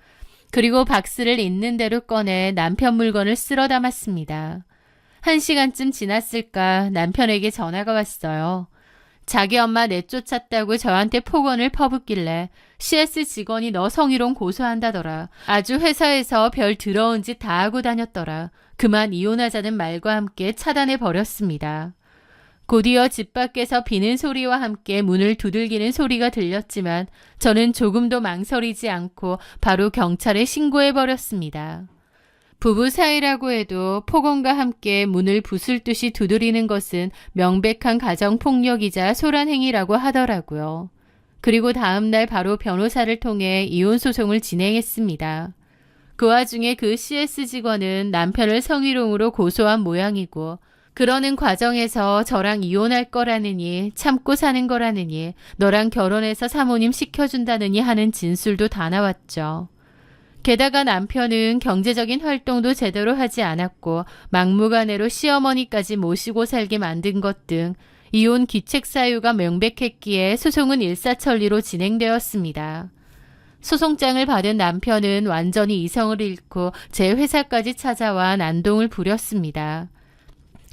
그리고 박스를 있는 대로 꺼내 남편 물건을 쓸어 담았습니다. 1시간쯤 지났을까 남편에게 전화가 왔어요. 자기 엄마 내쫓았다고 저한테 폭언을 퍼붓길래 CS 직원이 너 성희롱 고소한다더라. 아주 회사에서 별 더러운 짓 다 하고 다녔더라. 그만 이혼하자는 말과 함께 차단해 버렸습니다. 곧이어 집 밖에서 비는 소리와 함께 문을 두들기는 소리가 들렸지만 저는 조금도 망설이지 않고 바로 경찰에 신고해 버렸습니다. 부부 사이라고 해도 폭언과 함께 문을 부술 듯이 두드리는 것은 명백한 가정폭력이자 소란행위라고 하더라고요. 그리고 다음날 바로 변호사를 통해 이혼소송을 진행했습니다. 그 와중에 그 CS 직원은 남편을 성희롱으로 고소한 모양이고 그러는 과정에서 저랑 이혼할 거라느니 참고 사는 거라느니 너랑 결혼해서 사모님 시켜준다느니 하는 진술도 다 나왔죠. 게다가 남편은 경제적인 활동도 제대로 하지 않았고 막무가내로 시어머니까지 모시고 살게 만든 것 등 이혼 기책 사유가 명백했기에 소송은 일사천리로 진행되었습니다. 소송장을 받은 남편은 완전히 이성을 잃고 제 회사까지 찾아와 난동을 부렸습니다.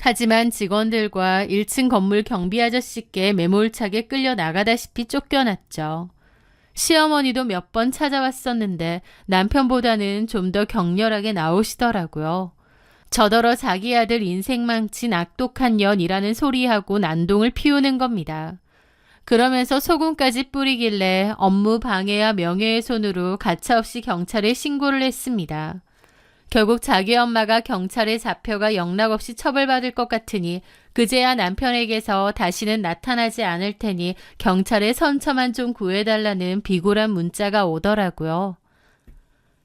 하지만 직원들과 1층 건물 경비 아저씨께 매몰차게 끌려 나가다시피 쫓겨났죠. 시어머니도 몇 번 찾아왔었는데 남편보다는 좀 더 격렬하게 나오시더라고요. 저더러 자기 아들 인생 망친 악독한 년이라는 소리하고 난동을 피우는 겁니다. 그러면서 소금까지 뿌리길래 업무 방해와 명예훼손으로 가차없이 경찰에 신고를 했습니다. 결국 자기 엄마가 경찰에 잡혀가 영락없이 처벌받을 것 같으니 그제야 남편에게서 다시는 나타나지 않을 테니 경찰에 선처만 좀 구해달라는 비굴한 문자가 오더라고요.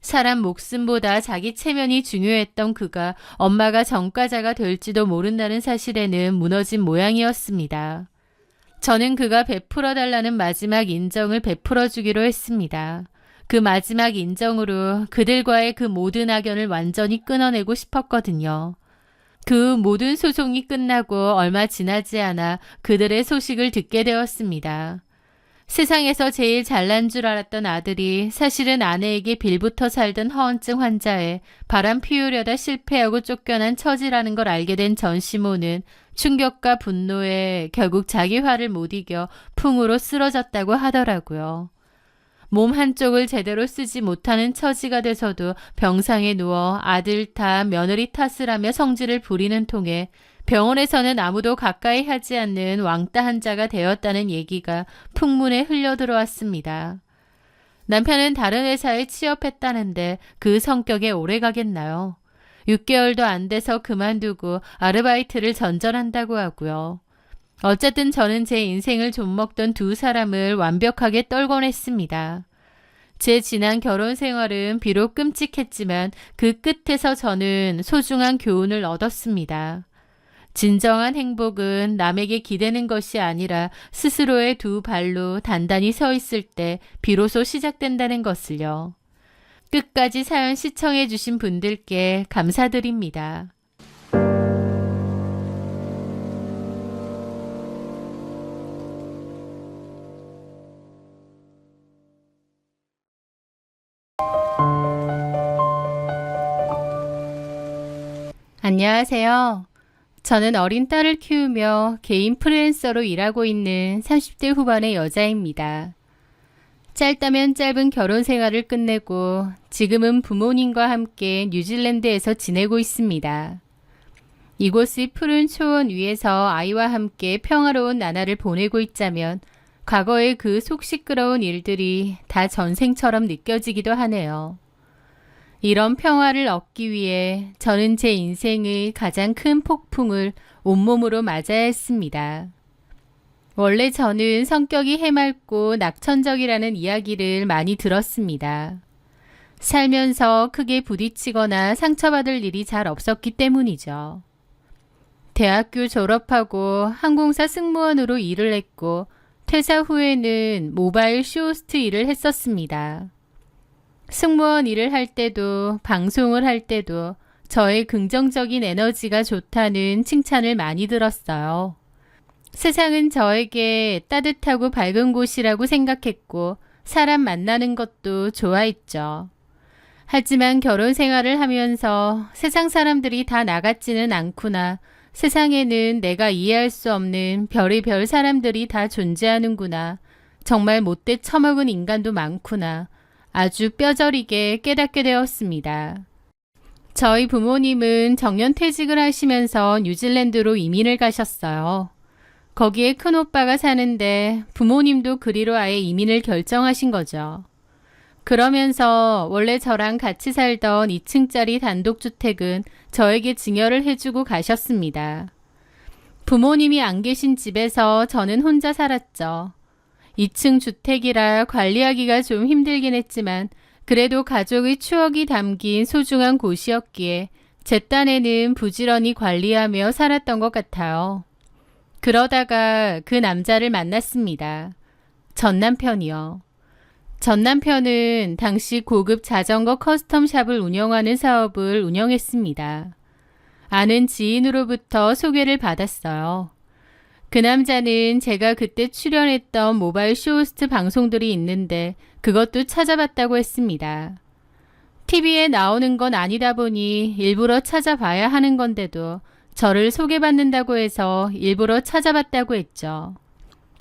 사람 목숨보다 자기 체면이 중요했던 그가 엄마가 전과자가 될지도 모른다는 사실에는 무너진 모양이었습니다. 저는 그가 베풀어달라는 마지막 인정을 베풀어주기로 했습니다. 그 마지막 인정으로 그들과의 그 모든 악연을 완전히 끊어내고 싶었거든요. 그 모든 소송이 끝나고 얼마 지나지 않아 그들의 소식을 듣게 되었습니다. 세상에서 제일 잘난 줄 알았던 아들이 사실은 아내에게 빌부터 살던 허언증 환자에 바람 피우려다 실패하고 쫓겨난 처지라는 걸 알게 된 전시모는 충격과 분노에 결국 자기 화를 못 이겨 풍으로 쓰러졌다고 하더라고요. 몸 한쪽을 제대로 쓰지 못하는 처지가 돼서도 병상에 누워 아들 탓, 며느리 탓을 하며 성질을 부리는 통에 병원에서는 아무도 가까이 하지 않는 왕따 환자가 되었다는 얘기가 풍문에 흘려들어왔습니다. 남편은 다른 회사에 취업했다는데 그 성격에 오래 가겠나요? 6개월도 안 돼서 그만두고 아르바이트를 전전한다고 하고요. 어쨌든 저는 제 인생을 좀먹던 두 사람을 완벽하게 떨궈냈습니다. 제 지난 결혼 생활은 비록 끔찍했지만 그 끝에서 저는 소중한 교훈을 얻었습니다. 진정한 행복은 남에게 기대는 것이 아니라 스스로의 두 발로 단단히 서 있을 때 비로소 시작된다는 것을요. 끝까지 사연 시청해 주신 분들께 감사드립니다. 안녕하세요. 저는 어린 딸을 키우며 개인 프리랜서로 일하고 있는 30대 후반의 여자입니다. 짧다면 짧은 결혼 생활을 끝내고 지금은 부모님과 함께 뉴질랜드에서 지내고 있습니다. 이곳의 푸른 초원 위에서 아이와 함께 평화로운 나날을 보내고 있자면 과거의 그 속 시끄러운 일들이 다 전생처럼 느껴지기도 하네요. 이런 평화를 얻기 위해 저는 제 인생의 가장 큰 폭풍을 온몸으로 맞아야 했습니다. 원래 저는 성격이 해맑고 낙천적이라는 이야기를 많이 들었습니다. 살면서 크게 부딪히거나 상처받을 일이 잘 없었기 때문이죠. 대학교 졸업하고 항공사 승무원으로 일을 했고 퇴사 후에는 모바일 쇼호스트 일을 했었습니다. 승무원 일을 할 때도 방송을 할 때도 저의 긍정적인 에너지가 좋다는 칭찬을 많이 들었어요. 세상은 저에게 따뜻하고 밝은 곳이라고 생각했고 사람 만나는 것도 좋아했죠. 하지만 결혼 생활을 하면서 세상 사람들이 다 나 같지는 않구나. 세상에는 내가 이해할 수 없는 별의별 사람들이 다 존재하는구나. 정말 못돼 처먹은 인간도 많구나. 아주 뼈저리게 깨닫게 되었습니다. 저희 부모님은 정년퇴직을 하시면서 뉴질랜드로 이민을 가셨어요. 거기에 큰오빠가 사는데 부모님도 그리로 아예 이민을 결정하신 거죠. 그러면서 원래 저랑 같이 살던 2층짜리 단독주택은 저에게 증여를 해주고 가셨습니다. 부모님이 안 계신 집에서 저는 혼자 살았죠. 2층 주택이라 관리하기가 좀 힘들긴 했지만 그래도 가족의 추억이 담긴 소중한 곳이었기에 제 딴에는 부지런히 관리하며 살았던 것 같아요. 그러다가 그 남자를 만났습니다. 전 남편이요. 전 남편은 당시 고급 자전거 커스텀샵을 운영하는 사업을 운영했습니다. 아는 지인으로부터 소개를 받았어요. 그 남자는 제가 그때 출연했던 모바일 쇼호스트 방송들이 있는데 그것도 찾아봤다고 했습니다. TV에 나오는 건 아니다 보니 일부러 찾아봐야 하는 건데도 저를 소개받는다고 해서 일부러 찾아봤다고 했죠.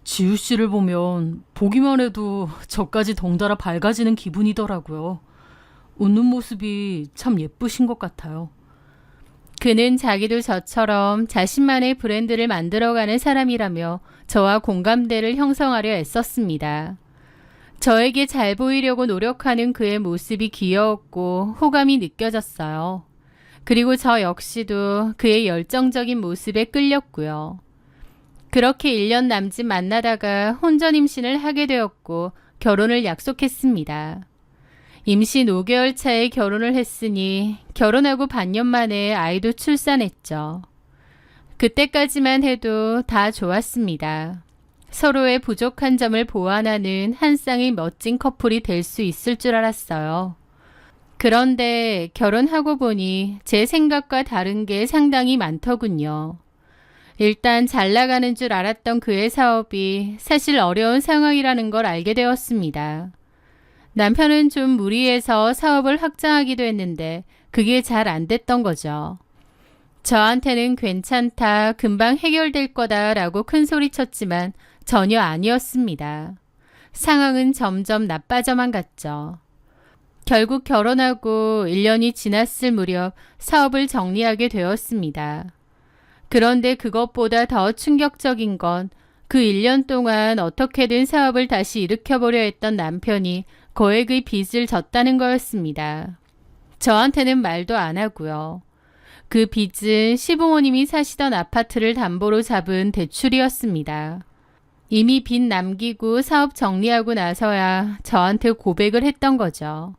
지우 씨를 보면 보기만 해도 저까지 덩달아 밝아지는 기분이더라고요. 웃는 모습이 참 예쁘신 것 같아요. 그는 자기도 저처럼 자신만의 브랜드를 만들어가는 사람이라며 저와 공감대를 형성하려 애썼습니다. 저에게 잘 보이려고 노력하는 그의 모습이 귀여웠고 호감이 느껴졌어요. 그리고 저 역시도 그의 열정적인 모습에 끌렸고요. 그렇게 1년 남짓 만나다가 혼전 임신을 하게 되었고 결혼을 약속했습니다. 임신 5개월 차에 결혼을 했으니 결혼하고 반년 만에 아이도 출산했죠. 그때까지만 해도 다 좋았습니다. 서로의 부족한 점을 보완하는 한 쌍의 멋진 커플이 될 수 있을 줄 알았어요. 그런데 결혼하고 보니 제 생각과 다른 게 상당히 많더군요. 일단 잘 나가는 줄 알았던 그의 사업이 사실 어려운 상황이라는 걸 알게 되었습니다. 남편은 좀 무리해서 사업을 확장하기도 했는데 그게 잘 안 됐던 거죠. 저한테는 괜찮다, 금방 해결될 거다라고 큰 소리 쳤지만 전혀 아니었습니다. 상황은 점점 나빠져만 갔죠. 결국 결혼하고 1년이 지났을 무렵 사업을 정리하게 되었습니다. 그런데 그것보다 더 충격적인 건 그 1년 동안 어떻게든 사업을 다시 일으켜보려 했던 남편이 거액의 빚을 졌다는 거였습니다. 저한테는 말도 안 하고요. 그 빚은 시부모님이 사시던 아파트를 담보로 잡은 대출이었습니다. 이미 빚 남기고 사업 정리하고 나서야 저한테 고백을 했던 거죠.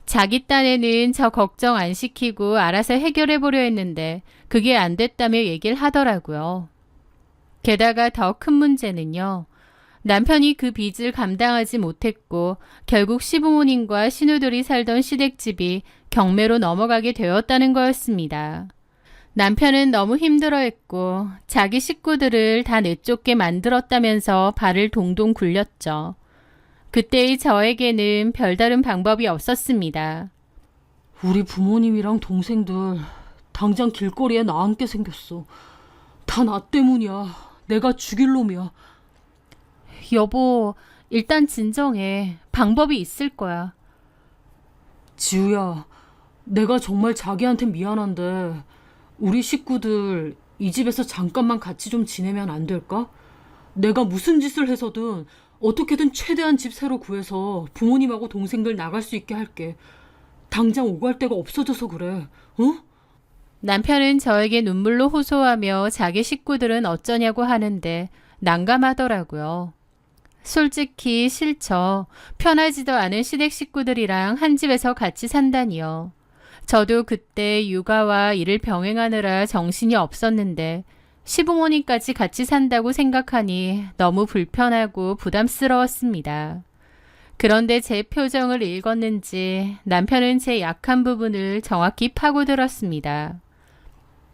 자기 딴에는 저 걱정 안 시키고 알아서 해결해 보려 했는데 그게 안 됐다며 얘기를 하더라고요. 게다가 더 큰 문제는요. 남편이 그 빚을 감당하지 못했고 결국 시부모님과 신우들이 살던 시댁집이 경매로 넘어가게 되었다는 거였습니다. 남편은 너무 힘들어했고 자기 식구들을 다 내쫓게 만들었다면서 발을 동동 굴렸죠. 그때의 저에게는 별다른 방법이 없었습니다. 우리 부모님이랑 동생들 다 당장 길거리에 나앉게 생겼어. 다 나 때문이야. 내가 죽일 놈이야. 여보, 일단 진정해. 방법이 있을 거야. 지우야, 내가 정말 자기한테 미안한데 우리 식구들 이 집에서 잠깐만 같이 좀 지내면 안 될까? 내가 무슨 짓을 해서든 어떻게든 최대한 집 새로 구해서 부모님하고 동생들 나갈 수 있게 할게. 당장 오갈 데가 없어져서 그래. 어? 남편은 저에게 눈물로 호소하며 자기 식구들은 어쩌냐고 하는데 난감하더라고요. 솔직히 싫죠. 편하지도 않은 시댁 식구들이랑 한 집에서 같이 산다니요. 저도 그때 육아와 일을 병행하느라 정신이 없었는데 시부모님까지 같이 산다고 생각하니 너무 불편하고 부담스러웠습니다. 그런데 제 표정을 읽었는지 남편은 제 약한 부분을 정확히 파고들었습니다.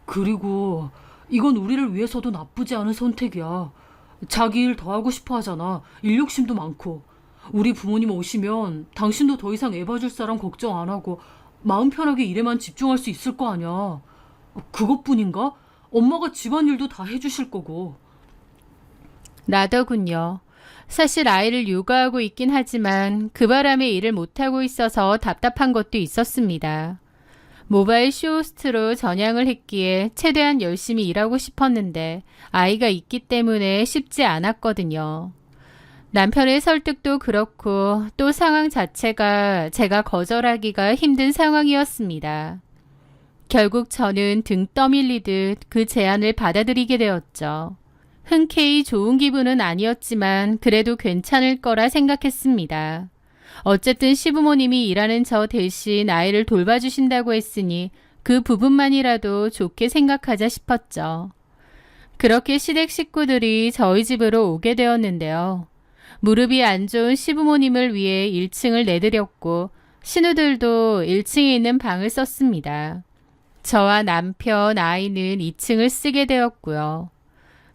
그리고 이건 우리를 위해서도 나쁘지 않은 선택이야. 자기 일 더 하고 싶어 하잖아. 일 욕심도 많고. 우리 부모님 오시면 당신도 더 이상 애 봐줄 사람 걱정 안 하고 마음 편하게 일에만 집중할 수 있을 거 아니야. 그것뿐인가? 엄마가 집안일도 다 해주실 거고. 나더군요. 사실 아이를 육아하고 있긴 하지만 그 바람에 일을 못하고 있어서 답답한 것도 있었습니다. 모바일 쇼호스트로 전향을 했기에 최대한 열심히 일하고 싶었는데 아이가 있기 때문에 쉽지 않았거든요. 남편의 설득도 그렇고 또 상황 자체가 제가 거절하기가 힘든 상황이었습니다. 결국 저는 등 떠밀리듯 그 제안을 받아들이게 되었죠. 흔쾌히 좋은 기분은 아니었지만 그래도 괜찮을 거라 생각했습니다. 어쨌든 시부모님이 일하는 저 대신 아이를 돌봐주신다고 했으니 그 부분만이라도 좋게 생각하자 싶었죠. 그렇게 시댁 식구들이 저희 집으로 오게 되었는데요. 무릎이 안 좋은 시부모님을 위해 1층을 내드렸고 신우들도 1층에 있는 방을 썼습니다. 저와 남편, 아이는 2층을 쓰게 되었고요.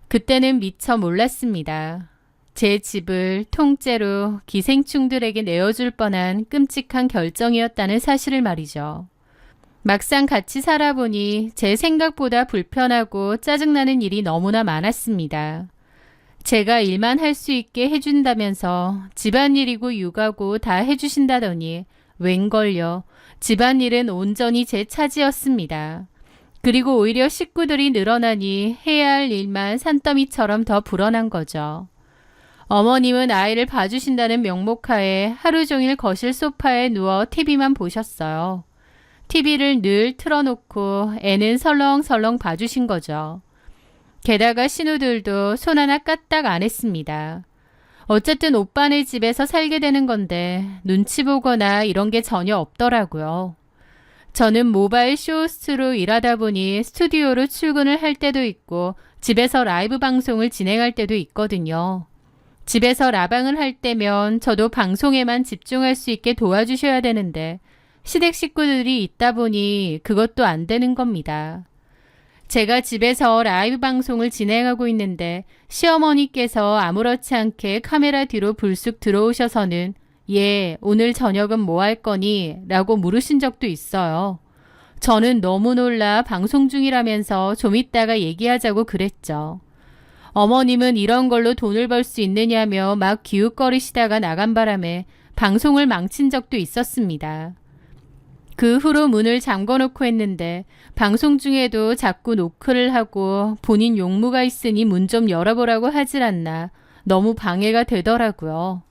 그때는 미처 몰랐습니다. 제 집을 통째로 기생충들에게 내어줄 뻔한 끔찍한 결정이었다는 사실을 말이죠. 막상 같이 살아보니 제 생각보다 불편하고 짜증나는 일이 너무나 많았습니다. 제가 일만 할 수 있게 해준다면서 집안일이고 육아고 다 해주신다더니 웬걸요. 집안일은 온전히 제 차지였습니다. 그리고 오히려 식구들이 늘어나니 해야 할 일만 산더미처럼 더 불어난 거죠. 어머님은 아이를 봐주신다는 명목하에 하루 종일 거실 소파에 누워 TV만 보셨어요. TV를 늘 틀어놓고 애는 설렁설렁 봐주신 거죠. 게다가 신우들도 손 하나 까딱 안 했습니다. 어쨌든 오빠네 집에서 살게 되는 건데 눈치 보거나 이런 게 전혀 없더라고요. 저는 모바일 쇼호스트로 일하다 보니 스튜디오로 출근을 할 때도 있고 집에서 라이브 방송을 진행할 때도 있거든요. 집에서 라방을 할 때면 저도 방송에만 집중할 수 있게 도와주셔야 되는데 시댁 식구들이 있다 보니 그것도 안 되는 겁니다. 제가 집에서 라이브 방송을 진행하고 있는데 시어머니께서 아무렇지 않게 카메라 뒤로 불쑥 들어오셔서는 예, 오늘 저녁은 뭐 할 거니? 라고 물으신 적도 있어요. 저는 너무 놀라 방송 중이라면서 좀 이따가 얘기하자고 그랬죠. 어머님은 이런 걸로 돈을 벌 수 있느냐며 막 기웃거리시다가 나간 바람에 방송을 망친 적도 있었습니다. 그 후로 문을 잠궈놓고 했는데 방송 중에도 자꾸 노크를 하고 본인 용무가 있으니 문 좀 열어보라고 하질 않나 너무 방해가 되더라고요.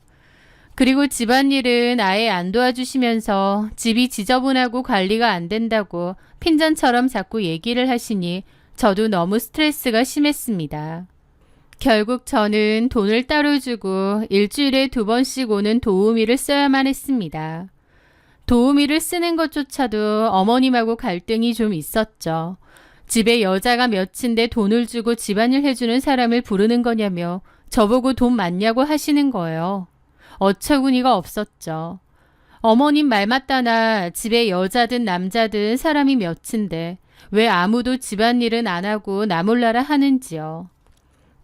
그리고 집안일은 아예 안 도와주시면서 집이 지저분하고 관리가 안 된다고 핀잔처럼 자꾸 얘기를 하시니 저도 너무 스트레스가 심했습니다. 결국 저는 돈을 따로 주고 일주일에 2번씩 오는 도우미를 써야만 했습니다. 도우미를 쓰는 것조차도 어머님하고 갈등이 좀 있었죠. 집에 여자가 몇인데 돈을 주고 집안일 해주는 사람을 부르는 거냐며 저보고 돈 많냐고 하시는 거예요. 어처구니가 없었죠. 어머님 말 맞다나 집에 여자든 남자든 사람이 몇인데 왜 아무도 집안일은 안 하고 나 몰라라 하는지요.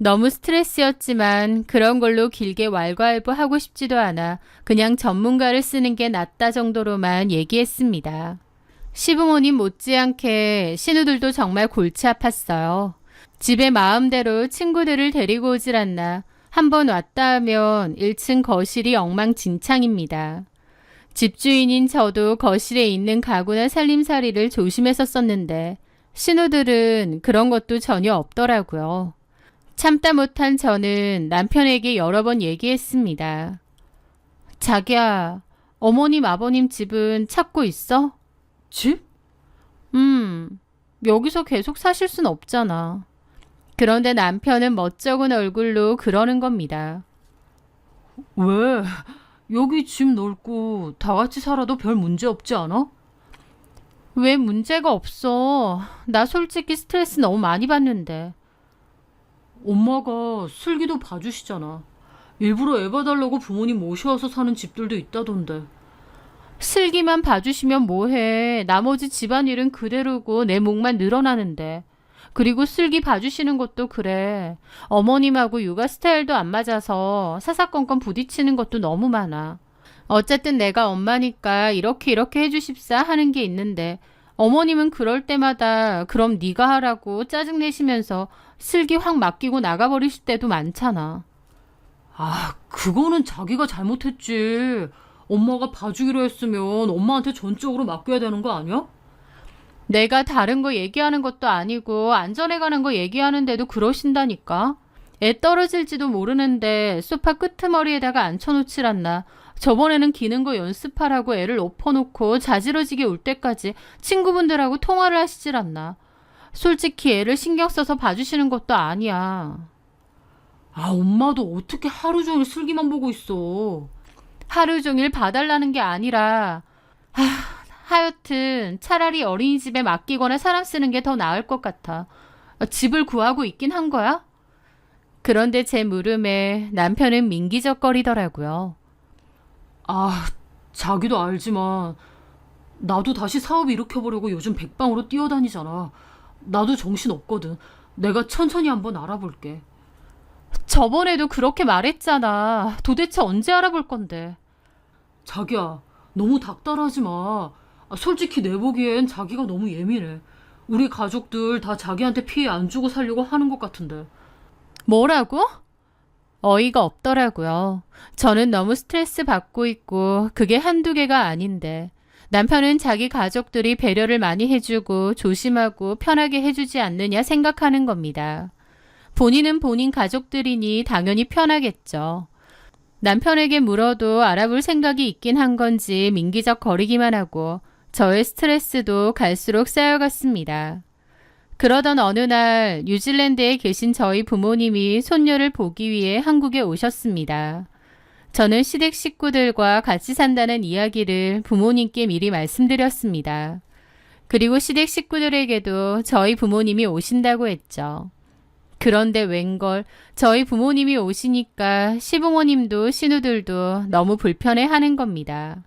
너무 스트레스였지만 그런 걸로 길게 왈가왈부하고 싶지도 않아 그냥 전문가를 쓰는 게 낫다 정도로만 얘기했습니다. 시부모님 못지않게 신우들도 정말 골치 아팠어요. 집에 마음대로 친구들을 데리고 오질 않나 한번 왔다 하면 1층 거실이 엉망진창입니다. 집주인인 저도 거실에 있는 가구나 살림살이를 조심했었었는데 신우들은 그런 것도 전혀 없더라고요. 참다 못한 저는 남편에게 여러 번 얘기했습니다. 자기야, 어머님 아버님 집은 찾고 있어? 집? 여기서 계속 사실 순 없잖아. 그런데 남편은 멋쩍은 얼굴로 그러는 겁니다. 왜? 여기 집 넓고 다 같이 살아도 별 문제 없지 않아? 왜 문제가 없어? 나 솔직히 스트레스 너무 많이 받는데. 엄마가 슬기도 봐주시잖아. 일부러 애 봐달라고 부모님 모셔와서 사는 집들도 있다던데. 슬기만 봐주시면 뭐해. 나머지 집안일은 그대로고 내 몫만 늘어나는데. 그리고 슬기 봐주시는 것도 그래. 어머님하고 육아 스타일도 안 맞아서 사사건건 부딪히는 것도 너무 많아. 어쨌든 내가 엄마니까 이렇게 해주십사 하는 게 있는데 어머님은 그럴 때마다 그럼 네가 하라고 짜증내시면서 슬기 확 맡기고 나가버리실 때도 많잖아. 아, 그거는 자기가 잘못했지. 엄마가 봐주기로 했으면 엄마한테 전적으로 맡겨야 되는 거 아니야? 내가 다른 거 얘기하는 것도 아니고 안전에 관한 거 얘기하는데도 그러신다니까. 애 떨어질지도 모르는데 소파 끄트머리에다가 앉혀놓질 않나. 저번에는 기는 거 연습하라고 애를 엎어놓고 자지러지게 울 때까지 친구분들하고 통화를 하시질 않나. 솔직히 애를 신경 써서 봐주시는 것도 아니야. 아, 엄마도 어떻게 하루 종일 슬기만 보고 있어. 하루 종일 봐달라는 게 아니라 하여튼 차라리 어린이집에 맡기거나 사람 쓰는 게 더 나을 것 같아. 집을 구하고 있긴 한 거야? 그런데 제 물음에 남편은 민기적거리더라고요. 아, 자기도 알지만 나도 다시 사업 일으켜보려고 요즘 백방으로 뛰어다니잖아. 나도 정신 없거든. 내가 천천히 한번 알아볼게. 저번에도 그렇게 말했잖아. 도대체 언제 알아볼 건데. 자기야, 너무 닥달하지 마. 아, 솔직히 내 보기엔 자기가 너무 예민해. 우리 가족들 다 자기한테 피해 안 주고 살려고 하는 것 같은데. 뭐라고? 어이가 없더라고요. 저는 너무 스트레스 받고 있고 그게 한두 개가 아닌데 남편은 자기 가족들이 배려를 많이 해주고 조심하고 편하게 해주지 않느냐 생각하는 겁니다. 본인은 본인 가족들이니 당연히 편하겠죠. 남편에게 물어도 알아볼 생각이 있긴 한 건지 민기적 거리기만 하고 저의 스트레스도 갈수록 쌓여갔습니다. 그러던 어느 날 뉴질랜드에 계신 저희 부모님이 손녀를 보기 위해 한국에 오셨습니다. 저는 시댁 식구들과 같이 산다는 이야기를 부모님께 미리 말씀드렸습니다. 그리고 시댁 식구들에게도 저희 부모님이 오신다고 했죠. 그런데 웬걸 저희 부모님이 오시니까 시부모님도 신우들도 너무 불편해하는 겁니다.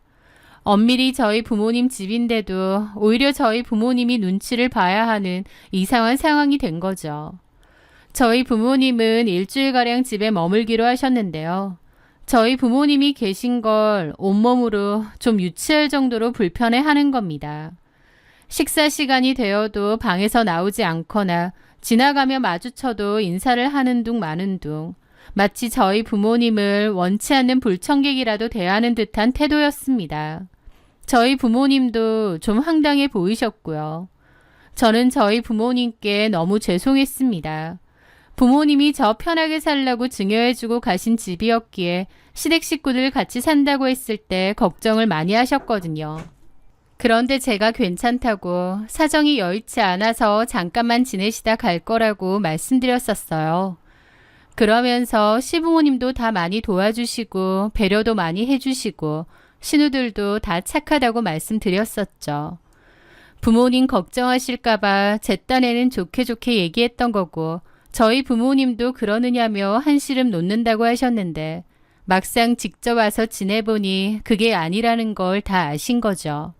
엄밀히 저희 부모님 집인데도 오히려 저희 부모님이 눈치를 봐야 하는 이상한 상황이 된 거죠. 저희 부모님은 일주일가량 집에 머물기로 하셨는데요. 저희 부모님이 계신 걸 온몸으로 좀 유치할 정도로 불편해하는 겁니다. 식사 시간이 되어도 방에서 나오지 않거나 지나가며 마주쳐도 인사를 하는 둥 마는 둥 마치 저희 부모님을 원치 않는 불청객이라도 대하는 듯한 태도였습니다. 저희 부모님도 좀 황당해 보이셨고요. 저는 저희 부모님께 너무 죄송했습니다. 부모님이 저 편하게 살라고 증여해주고 가신 집이었기에 시댁 식구들 같이 산다고 했을 때 걱정을 많이 하셨거든요. 그런데 제가 괜찮다고 사정이 여의치 않아서 잠깐만 지내시다 갈 거라고 말씀드렸었어요. 그러면서 시부모님도 다 많이 도와주시고 배려도 많이 해주시고 신우들도 다 착하다고 말씀드렸었죠. 부모님 걱정하실까봐 제 딴에는 좋게 얘기했던 거고 저희 부모님도 그러느냐며 한시름 놓는다고 하셨는데 막상 직접 와서 지내보니 그게 아니라는 걸 다 아신 거죠.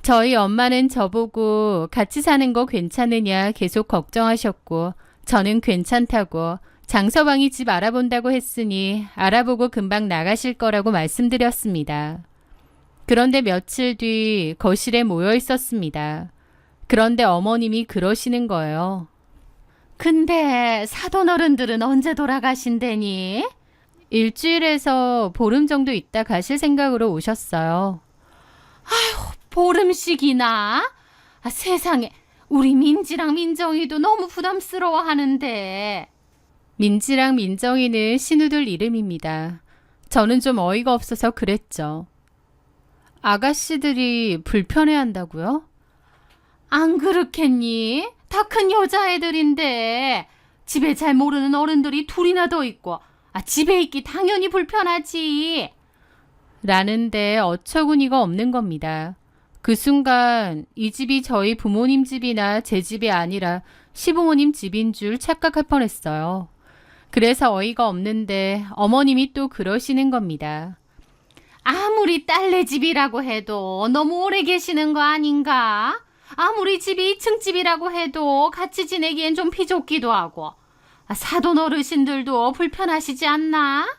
저희 엄마는 저보고 같이 사는 거 괜찮으냐 계속 걱정하셨고 저는 괜찮다고 장서방이 집 알아본다고 했으니 알아보고 금방 나가실 거라고 말씀드렸습니다. 그런데 며칠 뒤 거실에 모여 있었습니다. 그런데 어머님이 그러시는 거예요. 근데 사돈 어른들은 언제 돌아가신대니? 일주일에서 보름 정도 있다 가실 생각으로 오셨어요. 보름씩이나? 세상에, 우리 민지랑 민정이도 너무 부담스러워 하는데. 민지랑 민정이는 신우들 이름입니다. 저는 좀 어이가 없어서 그랬죠. 아가씨들이 불편해한다고요? 안 그렇겠니? 다 큰 여자애들인데 집에 잘 모르는 어른들이 둘이나 더 있고 집에 있기 당연히 불편하지. 라는데 어처구니가 없는 겁니다. 그 순간 이 집이 저희 부모님 집이나 제 집이 아니라 시부모님 집인 줄 착각할 뻔했어요. 그래서 어이가 없는데 어머님이 또 그러시는 겁니다. 아무리 딸네 집이라고 해도 너무 오래 계시는 거 아닌가? 아무리 집이 2층 집이라고 해도 같이 지내기엔 좀 비좁기도 하고 사돈 어르신들도 불편하시지 않나?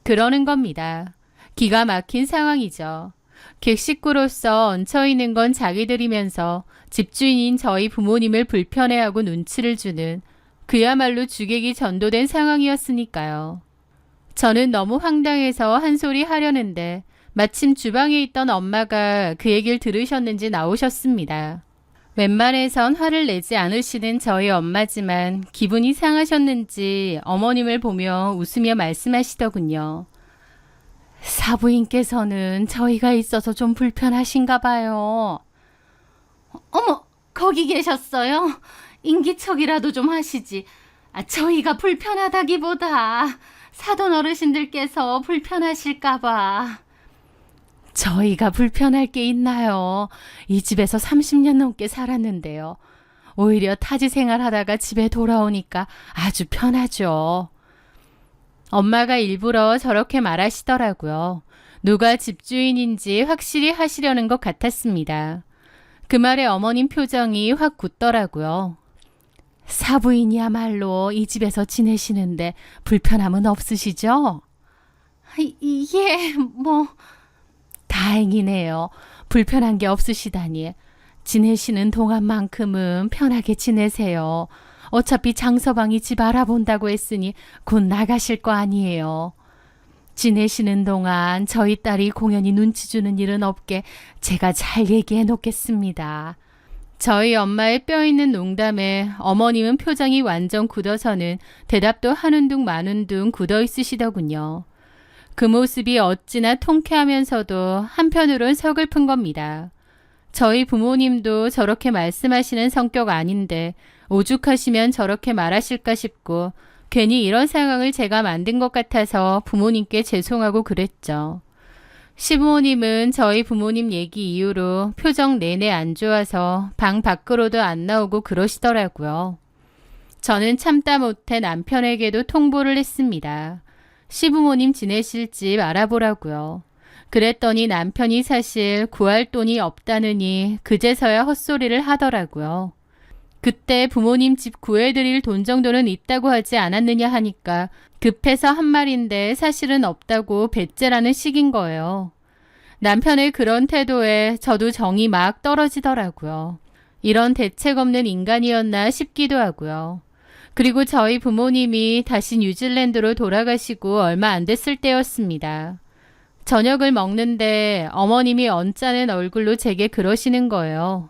그러는 겁니다. 기가 막힌 상황이죠. 객식구로서 얹혀있는 건 자기들이면서 집주인인 저희 부모님을 불편해하고 눈치를 주는 그야말로 주객이 전도된 상황이었으니까요. 저는 너무 황당해서 한 소리 하려는데 마침 주방에 있던 엄마가 그 얘기를 들으셨는지 나오셨습니다. 웬만해선 화를 내지 않으시는 저희 엄마지만 기분이 상하셨는지 어머님을 보며 웃으며 말씀하시더군요. 사부인께서는 저희가 있어서 좀 불편하신가 봐요. 어머, 거기 계셨어요? 인기척이라도 좀 하시지. 저희가 불편하다기보다 사돈 어르신들께서 불편하실까 봐. 저희가 불편할 게 있나요? 이 집에서 30년 넘게 살았는데요. 오히려 타지 생활하다가 집에 돌아오니까 아주 편하죠. 엄마가 일부러 저렇게 말하시더라고요. 누가 집주인인지 확실히 하시려는 것 같았습니다. 그 말에 어머님 표정이 확 굳더라고요. 사부인이야말로 이 집에서 지내시는데 불편함은 없으시죠? 예, 다행이네요. 불편한 게 없으시다니. 지내시는 동안만큼은 편하게 지내세요. 어차피 장서방이 집 알아본다고 했으니 곧 나가실 거 아니에요. 지내시는 동안 저희 딸이 공연히 눈치 주는 일은 없게 제가 잘 얘기해 놓겠습니다. 저희 엄마의 뼈 있는 농담에 어머님은 표정이 완전 굳어서는 대답도 하는 둥 마는 둥 굳어 있으시더군요. 그 모습이 어찌나 통쾌하면서도 한편으론 서글픈 겁니다. 저희 부모님도 저렇게 말씀하시는 성격 아닌데 오죽하시면 저렇게 말하실까 싶고 괜히 이런 상황을 제가 만든 것 같아서 부모님께 죄송하고 그랬죠. 시부모님은 저희 부모님 얘기 이후로 표정 내내 안 좋아서 방 밖으로도 안 나오고 그러시더라고요. 저는 참다 못해 남편에게도 통보를 했습니다. 시부모님 지내실 집 알아보라고요. 그랬더니 남편이 사실 구할 돈이 없다느니 그제서야 헛소리를 하더라고요. 그때 부모님 집 구해드릴 돈 정도는 있다고 하지 않았느냐 하니까 급해서 한 말인데 사실은 없다고 배째라는 식인 거예요. 남편의 그런 태도에 저도 정이 막 떨어지더라고요. 이런 대책 없는 인간이었나 싶기도 하고요. 그리고 저희 부모님이 다시 뉴질랜드로 돌아가시고 얼마 안 됐을 때였습니다. 저녁을 먹는데 어머님이 언짢은 얼굴로 제게 그러시는 거예요.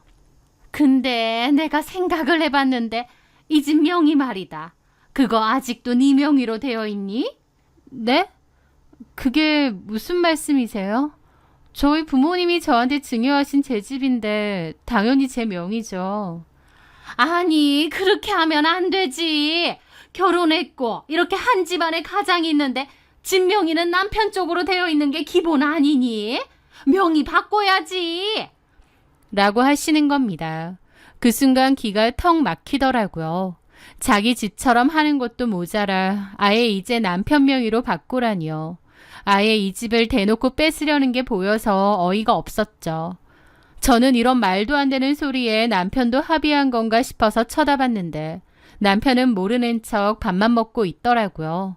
근데 내가 생각을 해봤는데 이 집 명의 말이다. 그거 아직도 네 명의로 되어 있니? 네? 그게 무슨 말씀이세요? 저희 부모님이 저한테 증여하신 제 집인데 당연히 제 명의죠. 아니, 그렇게 하면 안 되지. 결혼했고 이렇게 한 집안에 가장이 있는데 집 명의는 남편 쪽으로 되어 있는 게 기본 아니니? 명의 바꿔야지. 라고 하시는 겁니다. 그 순간 기가 턱 막히더라고요. 자기 집처럼 하는 것도 모자라 아예 이제 남편 명의로 바꾸라니요. 아예 이 집을 대놓고 뺏으려는 게 보여서 어이가 없었죠. 저는 이런 말도 안 되는 소리에 남편도 합의한 건가 싶어서 쳐다봤는데 남편은 모르는 척 밥만 먹고 있더라고요.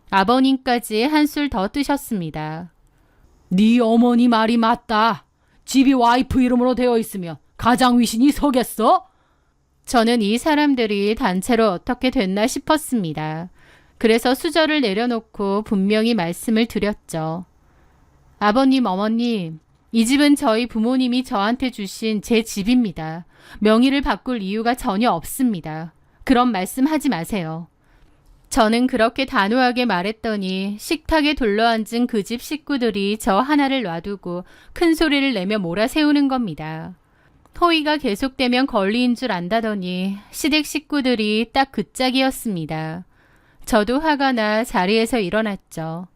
아버님까지 한술 더 뜨셨습니다. 네 어머니 말이 맞다. 집이 와이프 이름으로 되어 있으면 가장 위신이 서겠어? 저는 이 사람들이 단체로 어떻게 됐나 싶었습니다. 그래서 수저를 내려놓고 분명히 말씀을 드렸죠. 아버님, 어머님, 이 집은 저희 부모님이 저한테 주신 제 집입니다. 명의를 바꿀 이유가 전혀 없습니다. 그런 말씀 하지 마세요. 저는 그렇게 단호하게 말했더니 식탁에 둘러앉은 그 집 식구들이 저 하나를 놔두고 큰 소리를 내며 몰아세우는 겁니다. 호의가 계속되면 권리인 줄 안다더니 시댁 식구들이 딱 그 짝이었습니다. 저도 화가 나 자리에서 일어났죠.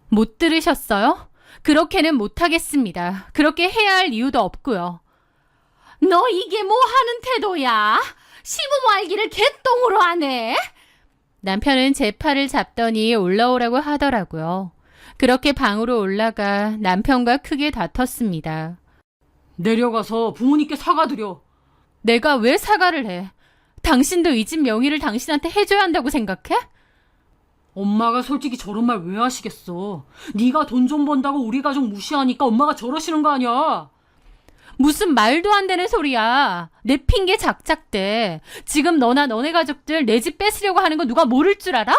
못 들으셨어요? 그렇게는 못하겠습니다. 그렇게 해야 할 이유도 없고요. 너 이게 뭐 하는 태도야? 시부모 알기를 개똥으로 하네? 남편은 제 팔을 잡더니 올라오라고 하더라고요. 그렇게 방으로 올라가 남편과 크게 다퉜습니다. 내려가서 부모님께 사과드려. 내가 왜 사과를 해? 당신도 이 집 명의를 당신한테 해줘야 한다고 생각해? 엄마가 솔직히 저런 말 왜 하시겠어. 네가 돈 좀 번다고 우리 가족 무시하니까 엄마가 저러시는 거 아니야. 무슨 말도 안 되는 소리야. 내 핑계 작작대. 지금 너나 너네 가족들 내 집 뺏으려고 하는 거 누가 모를 줄 알아?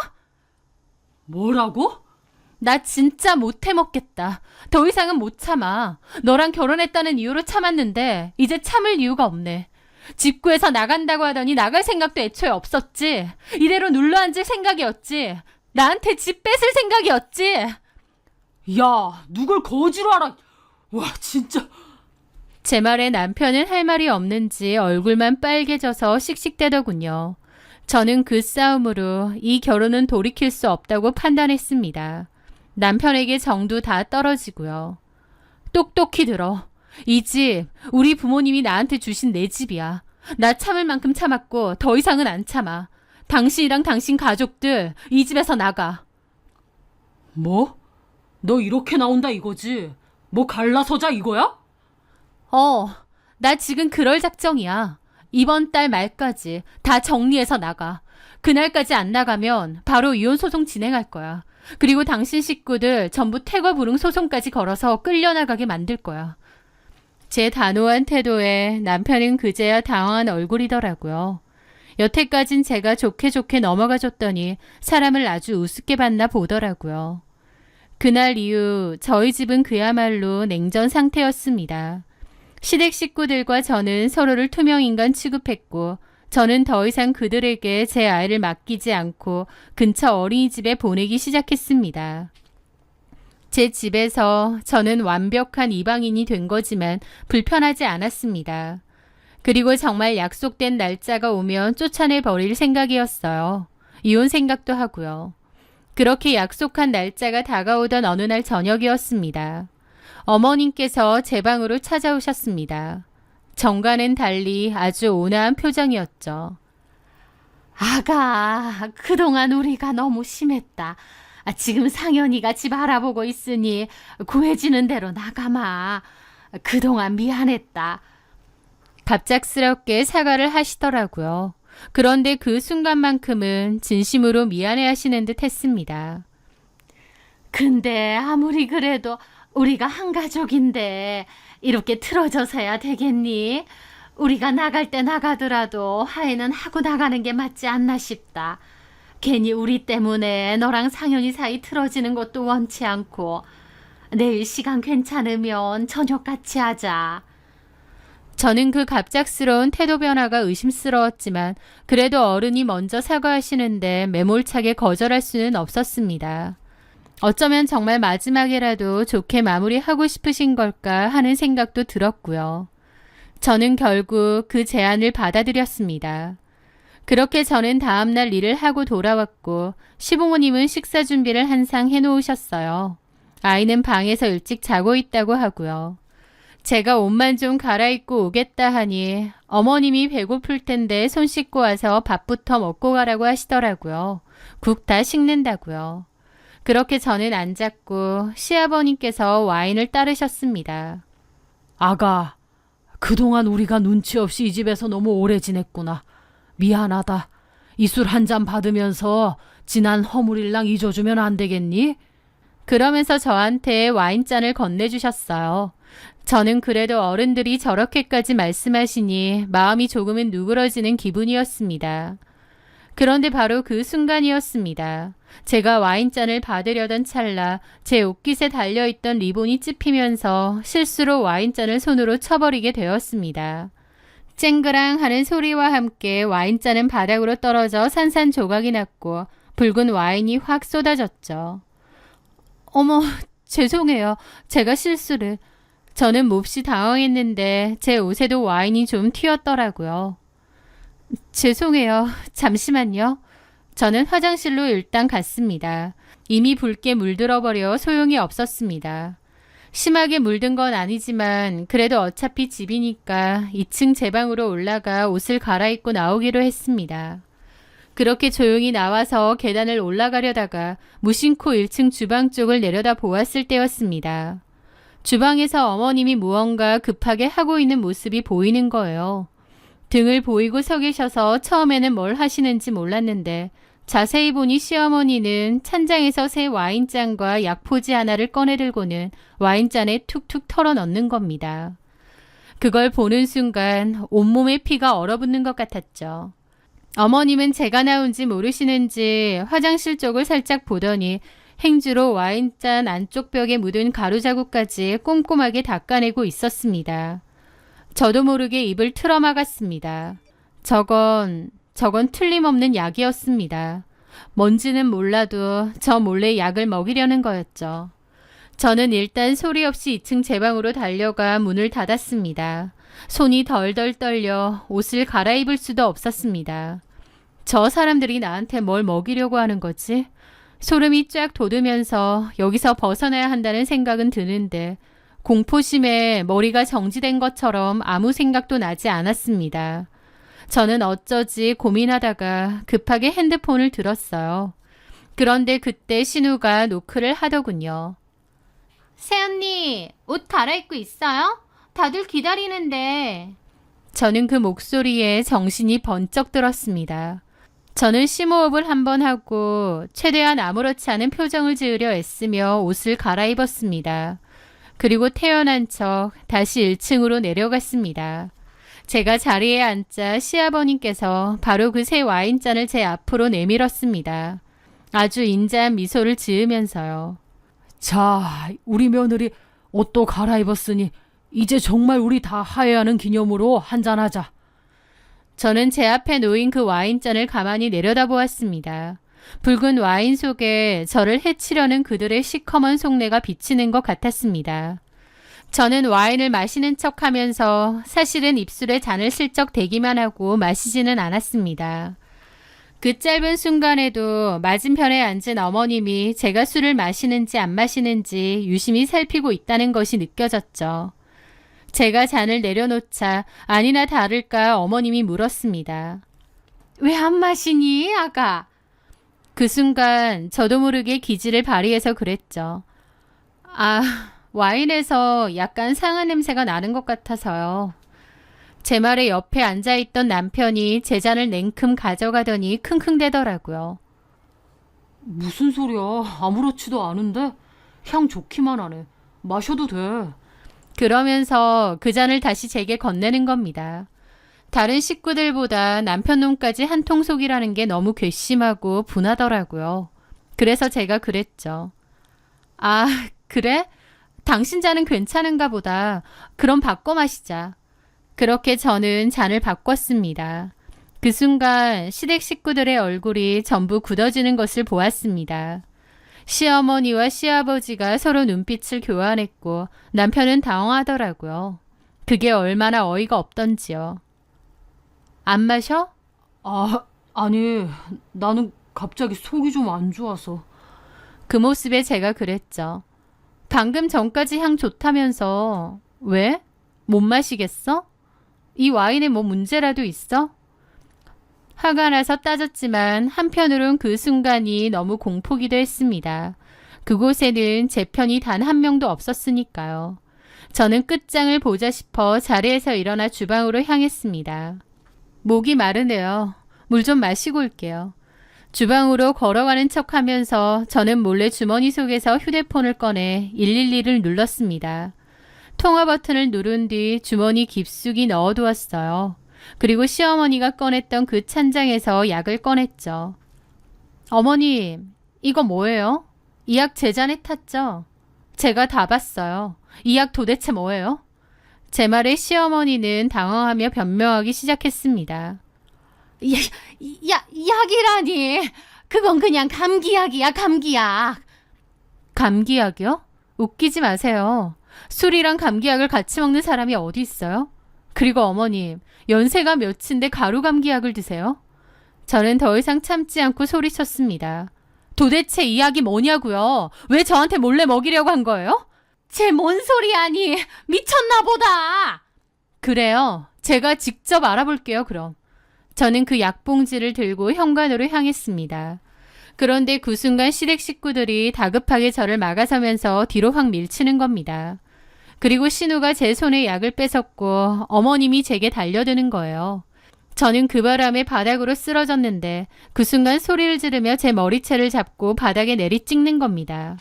뭐라고? 나 진짜 못 해먹겠다. 더 이상은 못 참아. 너랑 결혼했다는 이유로 참았는데 이제 참을 이유가 없네. 집구해서 나간다고 하더니 나갈 생각도 애초에 없었지. 이대로 눌러앉을 생각이었지. 나한테 집 뺏을 생각이었지. 야, 누굴 거지로 알아. 와, 진짜. 제 말에 남편은 할 말이 없는지 얼굴만 빨개져서 씩씩대더군요. 저는 그 싸움으로 이 결혼은 돌이킬 수 없다고 판단했습니다. 남편에게 정도 다 떨어지고요. 똑똑히 들어. 이 집 우리 부모님이 나한테 주신 내 집이야. 나 참을 만큼 참았고 더 이상은 안 참아. 당신이랑 당신 가족들 이 집에서 나가. 뭐? 너 이렇게 나온다 이거지? 뭐 갈라서자 이거야? 나 지금 그럴 작정이야. 이번 달 말까지 다 정리해서 나가. 그날까지 안 나가면 바로 이혼 소송 진행할 거야. 그리고 당신 식구들 전부 퇴거 불응 소송까지 걸어서 끌려나가게 만들 거야. 제 단호한 태도에 남편은 그제야 당황한 얼굴이더라고요. 여태까진 제가 좋게 좋게 넘어가 줬더니 사람을 아주 우습게 봤나 보더라고요. 그날 이후 저희 집은 그야말로 냉전 상태였습니다. 시댁 식구들과 저는 서로를 투명인간 취급했고 저는 더 이상 그들에게 제 아이를 맡기지 않고 근처 어린이집에 보내기 시작했습니다. 제 집에서 저는 완벽한 이방인이 된 거지만 불편하지 않았습니다. 그리고 정말 약속된 날짜가 오면 쫓아내 버릴 생각이었어요. 이혼 생각도 하고요. 그렇게 약속한 날짜가 다가오던 어느 날 저녁이었습니다. 어머님께서 제 방으로 찾아오셨습니다. 정과는 달리 아주 온화한 표정이었죠. 아가, 그동안 우리가 너무 심했다. 지금 상현이가 집 알아보고 있으니 구해지는 대로 나가마. 그동안 미안했다. 갑작스럽게 사과를 하시더라고요. 그런데 그 순간만큼은 진심으로 미안해 하시는 듯 했습니다. 근데 아무리 그래도 우리가 한 가족인데 이렇게 틀어져서야 되겠니? 우리가 나갈 때 나가더라도 화해는 하고 나가는 게 맞지 않나 싶다. 괜히 우리 때문에 너랑 상현이 사이 틀어지는 것도 원치 않고 내일 시간 괜찮으면 저녁 같이 하자. 저는 그 갑작스러운 태도 변화가 의심스러웠지만 그래도 어른이 먼저 사과하시는데 매몰차게 거절할 수는 없었습니다. 어쩌면 정말 마지막이라도 좋게 마무리하고 싶으신 걸까 하는 생각도 들었고요. 저는 결국 그 제안을 받아들였습니다. 그렇게 저는 다음날 일을 하고 돌아왔고 시부모님은 식사 준비를 한상 해놓으셨어요. 아이는 방에서 일찍 자고 있다고 하고요. 제가 옷만 좀 갈아입고 오겠다 하니 어머님이 배고플 텐데 손 씻고 와서 밥부터 먹고 가라고 하시더라고요. 국 다 식는다고요. 그렇게 저는 앉았고 시아버님께서 와인을 따르셨습니다. 아가, 그동안 우리가 눈치 없이 이 집에서 너무 오래 지냈구나. 미안하다. 이 술 한 잔 받으면서 지난 허물일랑 잊어주면 안 되겠니? 그러면서 저한테 와인잔을 건네주셨어요. 저는 그래도 어른들이 저렇게까지 말씀하시니 마음이 조금은 누그러지는 기분이었습니다. 그런데 바로 그 순간이었습니다. 제가 와인잔을 받으려던 찰나 제 옷깃에 달려있던 리본이 찝히면서 실수로 와인잔을 손으로 쳐버리게 되었습니다. 쨍그랑 하는 소리와 함께 와인잔은 바닥으로 떨어져 산산조각이 났고 붉은 와인이 확 쏟아졌죠. 어머, 죄송해요. 제가 실수를. 저는 몹시 당황했는데 제 옷에도 와인이 좀 튀었더라고요. 죄송해요. 잠시만요. 저는 화장실로 일단 갔습니다. 이미 붉게 물들어버려 소용이 없었습니다. 심하게 물든 건 아니지만 그래도 어차피 집이니까 2층 제 방으로 올라가 옷을 갈아입고 나오기로 했습니다. 그렇게 조용히 나와서 계단을 올라가려다가 무심코 1층 주방 쪽을 내려다 보았을 때였습니다. 주방에서 어머님이 무언가 급하게 하고 있는 모습이 보이는 거예요. 등을 보이고 서 계셔서 처음에는 뭘 하시는지 몰랐는데 자세히 보니 시어머니는 찬장에서 새 와인잔과 약포지 하나를 꺼내 들고는 와인잔에 툭툭 털어 넣는 겁니다. 그걸 보는 순간 온몸에 피가 얼어붙는 것 같았죠. 어머님은 제가 나온지 모르시는지 화장실 쪽을 살짝 보더니 행주로 와인잔 안쪽 벽에 묻은 가루자국까지 꼼꼼하게 닦아내고 있었습니다. 저도 모르게 입을 틀어막았습니다. 저건 틀림없는 약이었습니다. 뭔지는 몰라도 저 몰래 약을 먹이려는 거였죠. 저는 일단 소리 없이 2층 제 방으로 달려가 문을 닫았습니다. 손이 덜덜 떨려 옷을 갈아입을 수도 없었습니다. 저 사람들이 나한테 뭘 먹이려고 하는 거지? 소름이 쫙 돋으면서 여기서 벗어나야 한다는 생각은 드는데 공포심에 머리가 정지된 것처럼 아무 생각도 나지 않았습니다. 저는 어쩌지 고민하다가 급하게 핸드폰을 들었어요. 그런데 그때 신우가 노크를 하더군요. 새언니, 옷 갈아입고 있어요? 다들 기다리는데. 저는 그 목소리에 정신이 번쩍 들었습니다. 저는 심호흡을 한번 하고 최대한 아무렇지 않은 표정을 지으려 애쓰며 옷을 갈아입었습니다. 그리고 태어난 척 다시 1층으로 내려갔습니다. 제가 자리에 앉자 시아버님께서 바로 그 새 와인잔을 제 앞으로 내밀었습니다. 아주 인자한 미소를 지으면서요. 자, 우리 며느리 옷도 갈아입었으니 이제 정말 우리 다 화해하는 기념으로 한잔하자. 저는 제 앞에 놓인 그 와인잔을 가만히 내려다보았습니다. 붉은 와인 속에 저를 해치려는 그들의 시커먼 속내가 비치는 것 같았습니다. 저는 와인을 마시는 척하면서 사실은 입술에 잔을 슬쩍 대기만 하고 마시지는 않았습니다. 그 짧은 순간에도 맞은편에 앉은 어머님이 제가 술을 마시는지 안 마시는지 유심히 살피고 있다는 것이 느껴졌죠. 제가 잔을 내려놓자 아니나 다를까 어머님이 물었습니다. 왜 안 마시니, 아가? 그 순간 저도 모르게 기지를 발휘해서 그랬죠. 와인에서 약간 상한 냄새가 나는 것 같아서요. 제 말에 옆에 앉아있던 남편이 제 잔을 냉큼 가져가더니 킁킁대더라고요. 무슨 소리야? 아무렇지도 않은데? 향 좋기만 하네. 마셔도 돼. 그러면서 그 잔을 다시 제게 건네는 겁니다. 다른 식구들보다 남편 놈까지 한통속이라는 게 너무 괘씸하고 분하더라고요. 그래서 제가 그랬죠. 그래? 당신 잔은 괜찮은가 보다. 그럼 바꿔 마시자. 그렇게 저는 잔을 바꿨습니다. 그 순간 시댁 식구들의 얼굴이 전부 굳어지는 것을 보았습니다. 시어머니와 시아버지가 서로 눈빛을 교환했고 남편은 당황하더라고요. 그게 얼마나 어이가 없던지요. 안 마셔? 아니, 나는 갑자기 속이 좀 안 좋아서. 그 모습에 제가 그랬죠. 방금 전까지 향 좋다면서 왜? 못 마시겠어? 이 와인에 뭐 문제라도 있어? 화가 나서 따졌지만 한편으론 그 순간이 너무 공포기도 했습니다. 그곳에는 제 편이 단 한 명도 없었으니까요. 저는 끝장을 보자 싶어 자리에서 일어나 주방으로 향했습니다. 목이 마르네요. 물 좀 마시고 올게요. 주방으로 걸어가는 척하면서 저는 몰래 주머니 속에서 휴대폰을 꺼내 112를 눌렀습니다. 통화 버튼을 누른 뒤 주머니 깊숙이 넣어두었어요. 그리고 시어머니가 꺼냈던 그 찬장에서 약을 꺼냈죠. 어머님, 이거 뭐예요? 이 약 제 잔에 탔죠? 제가 다 봤어요. 이 약 도대체 뭐예요? 제 말에 시어머니는 당황하며 변명하기 시작했습니다. 약이라니. 그건 그냥 감기약이야, 감기약. 감기약이요? 웃기지 마세요. 술이랑 감기약을 같이 먹는 사람이 어디 있어요? 그리고 어머님, 연세가 몇인데 가루 감기약을 드세요? 저는 더 이상 참지 않고 소리쳤습니다. 도대체 이 약이 뭐냐고요? 왜 저한테 몰래 먹이려고 한 거예요? 쟤 뭔 소리야니? 미쳤나 보다. 그래요. 제가 직접 알아볼게요, 그럼. 저는 그 약봉지를 들고 현관으로 향했습니다. 그런데 그 순간 시댁 식구들이 다급하게 저를 막아서면서 뒤로 확 밀치는 겁니다. 그리고 신우가 제 손에 약을 뺏었고 어머님이 제게 달려드는 거예요. 저는 그 바람에 바닥으로 쓰러졌는데 그 순간 소리를 지르며 제 머리채를 잡고 바닥에 내리찍는 겁니다.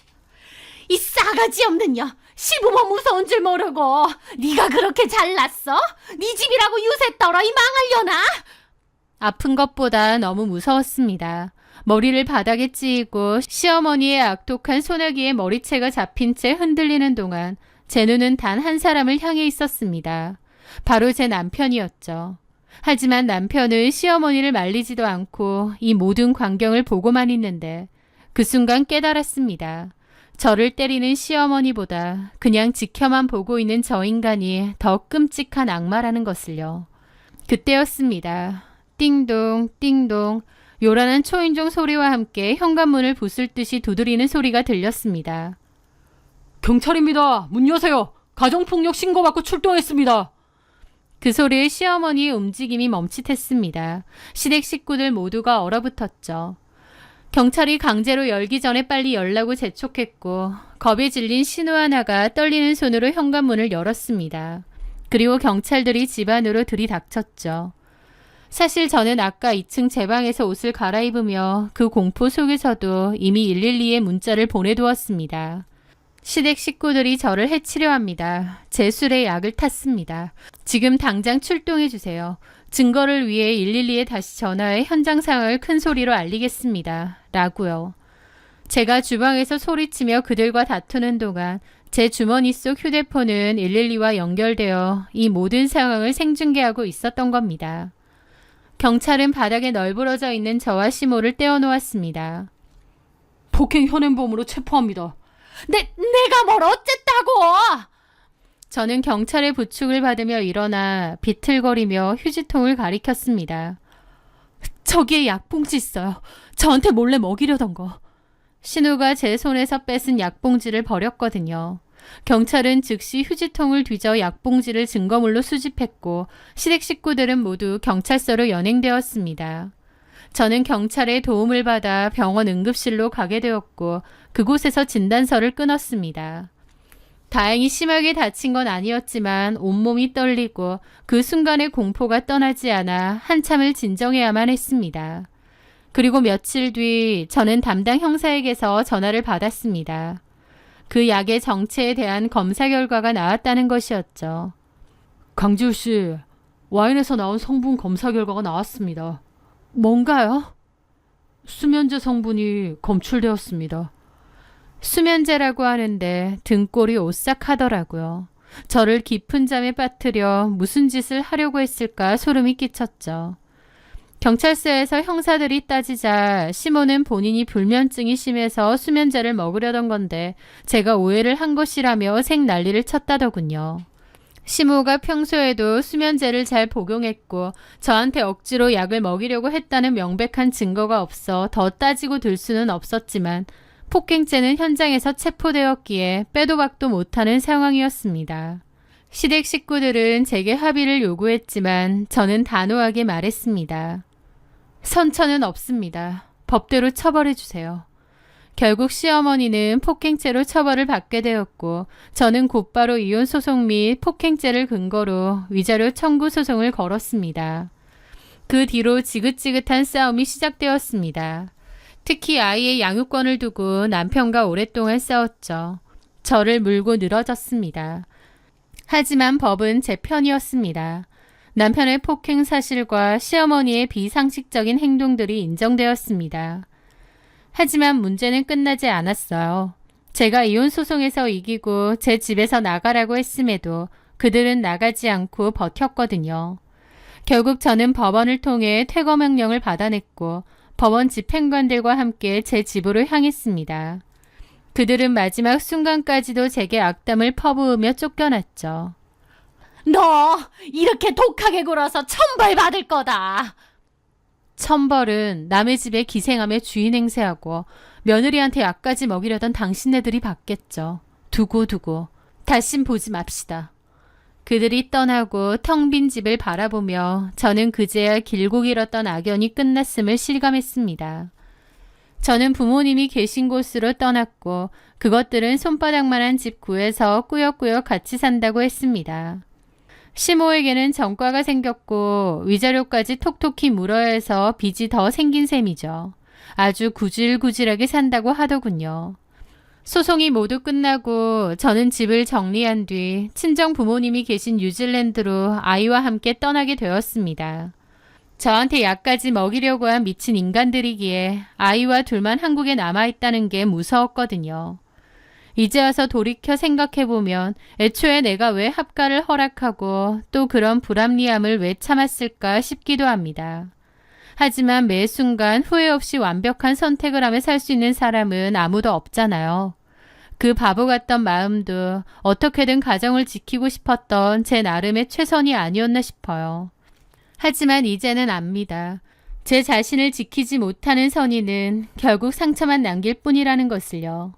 이 싸가지 없는 년! 시부모 무서운 줄 모르고 네가 그렇게 잘났어? 네 집이라고 유세 떨어 이 망할려나? 아픈 것보다 너무 무서웠습니다. 머리를 바닥에 찧고 시어머니의 악독한 소나기에 머리채가 잡힌 채 흔들리는 동안 제 눈은 단 한 사람을 향해 있었습니다. 바로 제 남편이었죠. 하지만 남편은 시어머니를 말리지도 않고 이 모든 광경을 보고만 있는데 그 순간 깨달았습니다. 저를 때리는 시어머니보다 그냥 지켜만 보고 있는 저 인간이 더 끔찍한 악마라는 것을요. 그때였습니다. 띵동 띵동 요란한 초인종 소리와 함께 현관문을 부술듯이 두드리는 소리가 들렸습니다. 경찰입니다. 문 여세요. 가정폭력 신고받고 출동했습니다. 그 소리에 시어머니의 움직임이 멈칫했습니다. 시댁 식구들 모두가 얼어붙었죠. 경찰이 강제로 열기 전에 빨리 열라고 재촉했고 겁에 질린 신우 하나가 떨리는 손으로 현관문을 열었습니다. 그리고 경찰들이 집 안으로 들이닥쳤죠. 사실 저는 아까 2층 제 방에서 옷을 갈아입으며 그 공포 속에서도 이미 112에 문자를 보내두었습니다. 시댁 식구들이 저를 해치려 합니다. 제 술에 약을 탔습니다. 지금 당장 출동해 주세요. 증거를 위해 112에 다시 전화해 현장 상황을 큰 소리로 알리겠습니다. 라고요. 제가 주방에서 소리치며 그들과 다투는 동안 제 주머니 속 휴대폰은 112와 연결되어 이 모든 상황을 생중계하고 있었던 겁니다. 경찰은 바닥에 널브러져 있는 저와 시모를 떼어놓았습니다. 폭행 현행범으로 체포합니다. 내가 뭘 어쨌다고! 저는 경찰의 부축을 받으며 일어나 비틀거리며 휴지통을 가리켰습니다. 저기에 약봉지 있어요. 저한테 몰래 먹이려던 거. 신우가 제 손에서 뺏은 약봉지를 버렸거든요. 경찰은 즉시 휴지통을 뒤져 약봉지를 증거물로 수집했고 시댁 식구들은 모두 경찰서로 연행되었습니다. 저는 경찰의 도움을 받아 병원 응급실로 가게 되었고 그곳에서 진단서를 끊었습니다. 다행히 심하게 다친 건 아니었지만 온몸이 떨리고 그 순간의 공포가 떠나지 않아 한참을 진정해야만 했습니다. 그리고 며칠 뒤 저는 담당 형사에게서 전화를 받았습니다. 그 약의 정체에 대한 검사 결과가 나왔다는 것이었죠. 강지우 씨, 와인에서 나온 성분 검사 결과가 나왔습니다. 뭔가요? 수면제 성분이 검출되었습니다. 수면제라고 하는데 등골이 오싹하더라고요. 저를 깊은 잠에 빠뜨려 무슨 짓을 하려고 했을까 소름이 끼쳤죠. 경찰서에서 형사들이 따지자 시모는 본인이 불면증이 심해서 수면제를 먹으려던 건데 제가 오해를 한 것이라며 생난리를 쳤다더군요. 시모가 평소에도 수면제를 잘 복용했고 저한테 억지로 약을 먹이려고 했다는 명백한 증거가 없어 더 따지고 들 수는 없었지만 폭행죄는 현장에서 체포되었기에 빼도 박도 못하는 상황이었습니다. 시댁 식구들은 제게 합의를 요구했지만 저는 단호하게 말했습니다. 선처는 없습니다. 법대로 처벌해 주세요. 결국 시어머니는 폭행죄로 처벌을 받게 되었고 저는 곧바로 이혼 소송 및 폭행죄를 근거로 위자료 청구 소송을 걸었습니다. 그 뒤로 지긋지긋한 싸움이 시작되었습니다. 특히 아이의 양육권을 두고 남편과 오랫동안 싸웠죠. 저를 물고 늘어졌습니다. 하지만 법은 제 편이었습니다. 남편의 폭행 사실과 시어머니의 비상식적인 행동들이 인정되었습니다. 하지만 문제는 끝나지 않았어요. 제가 이혼 소송에서 이기고 제 집에서 나가라고 했음에도 그들은 나가지 않고 버텼거든요. 결국 저는 법원을 통해 퇴거 명령을 받아냈고 법원 집행관들과 함께 제 집으로 향했습니다. 그들은 마지막 순간까지도 제게 악담을 퍼부으며 쫓겨났죠. 너 이렇게 독하게 굴어서 천벌 받을 거다. 천벌은 남의 집에 기생하며 주인 행세하고 며느리한테 약까지 먹이려던 당신네들이 받겠죠. 두고두고 다신 보지 맙시다. 그들이 떠나고 텅 빈 집을 바라보며 저는 그제야 길고 길었던 악연이 끝났음을 실감했습니다. 저는 부모님이 계신 곳으로 떠났고 그것들은 손바닥만한 집 구해서 꾸역꾸역 같이 산다고 했습니다. 시모에게는 전과가 생겼고 위자료까지 톡톡히 물어야 해서 빚이 더 생긴 셈이죠. 아주 구질구질하게 산다고 하더군요. 소송이 모두 끝나고 저는 집을 정리한 뒤 친정 부모님이 계신 뉴질랜드로 아이와 함께 떠나게 되었습니다. 저한테 약까지 먹이려고 한 미친 인간들이기에 아이와 둘만 한국에 남아있다는 게 무서웠거든요. 이제 와서 돌이켜 생각해보면 애초에 내가 왜 합가를 허락하고 또 그런 불합리함을 왜 참았을까 싶기도 합니다. 하지만 매 순간 후회 없이 완벽한 선택을 하며 살 수 있는 사람은 아무도 없잖아요. 그 바보 같던 마음도 어떻게든 가정을 지키고 싶었던 제 나름의 최선이 아니었나 싶어요. 하지만 이제는 압니다. 제 자신을 지키지 못하는 선의는 결국 상처만 남길 뿐이라는 것을요.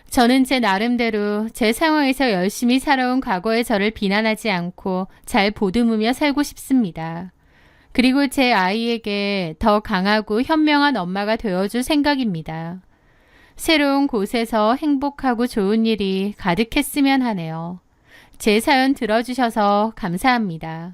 저는 제 나름대로 제 상황에서 열심히 살아온 과거의 저를 비난하지 않고 잘 보듬으며 살고 싶습니다. 그리고 제 아이에게 더 강하고 현명한 엄마가 되어줄 생각입니다. 새로운 곳에서 행복하고 좋은 일이 가득했으면 하네요. 제 사연 들어주셔서 감사합니다.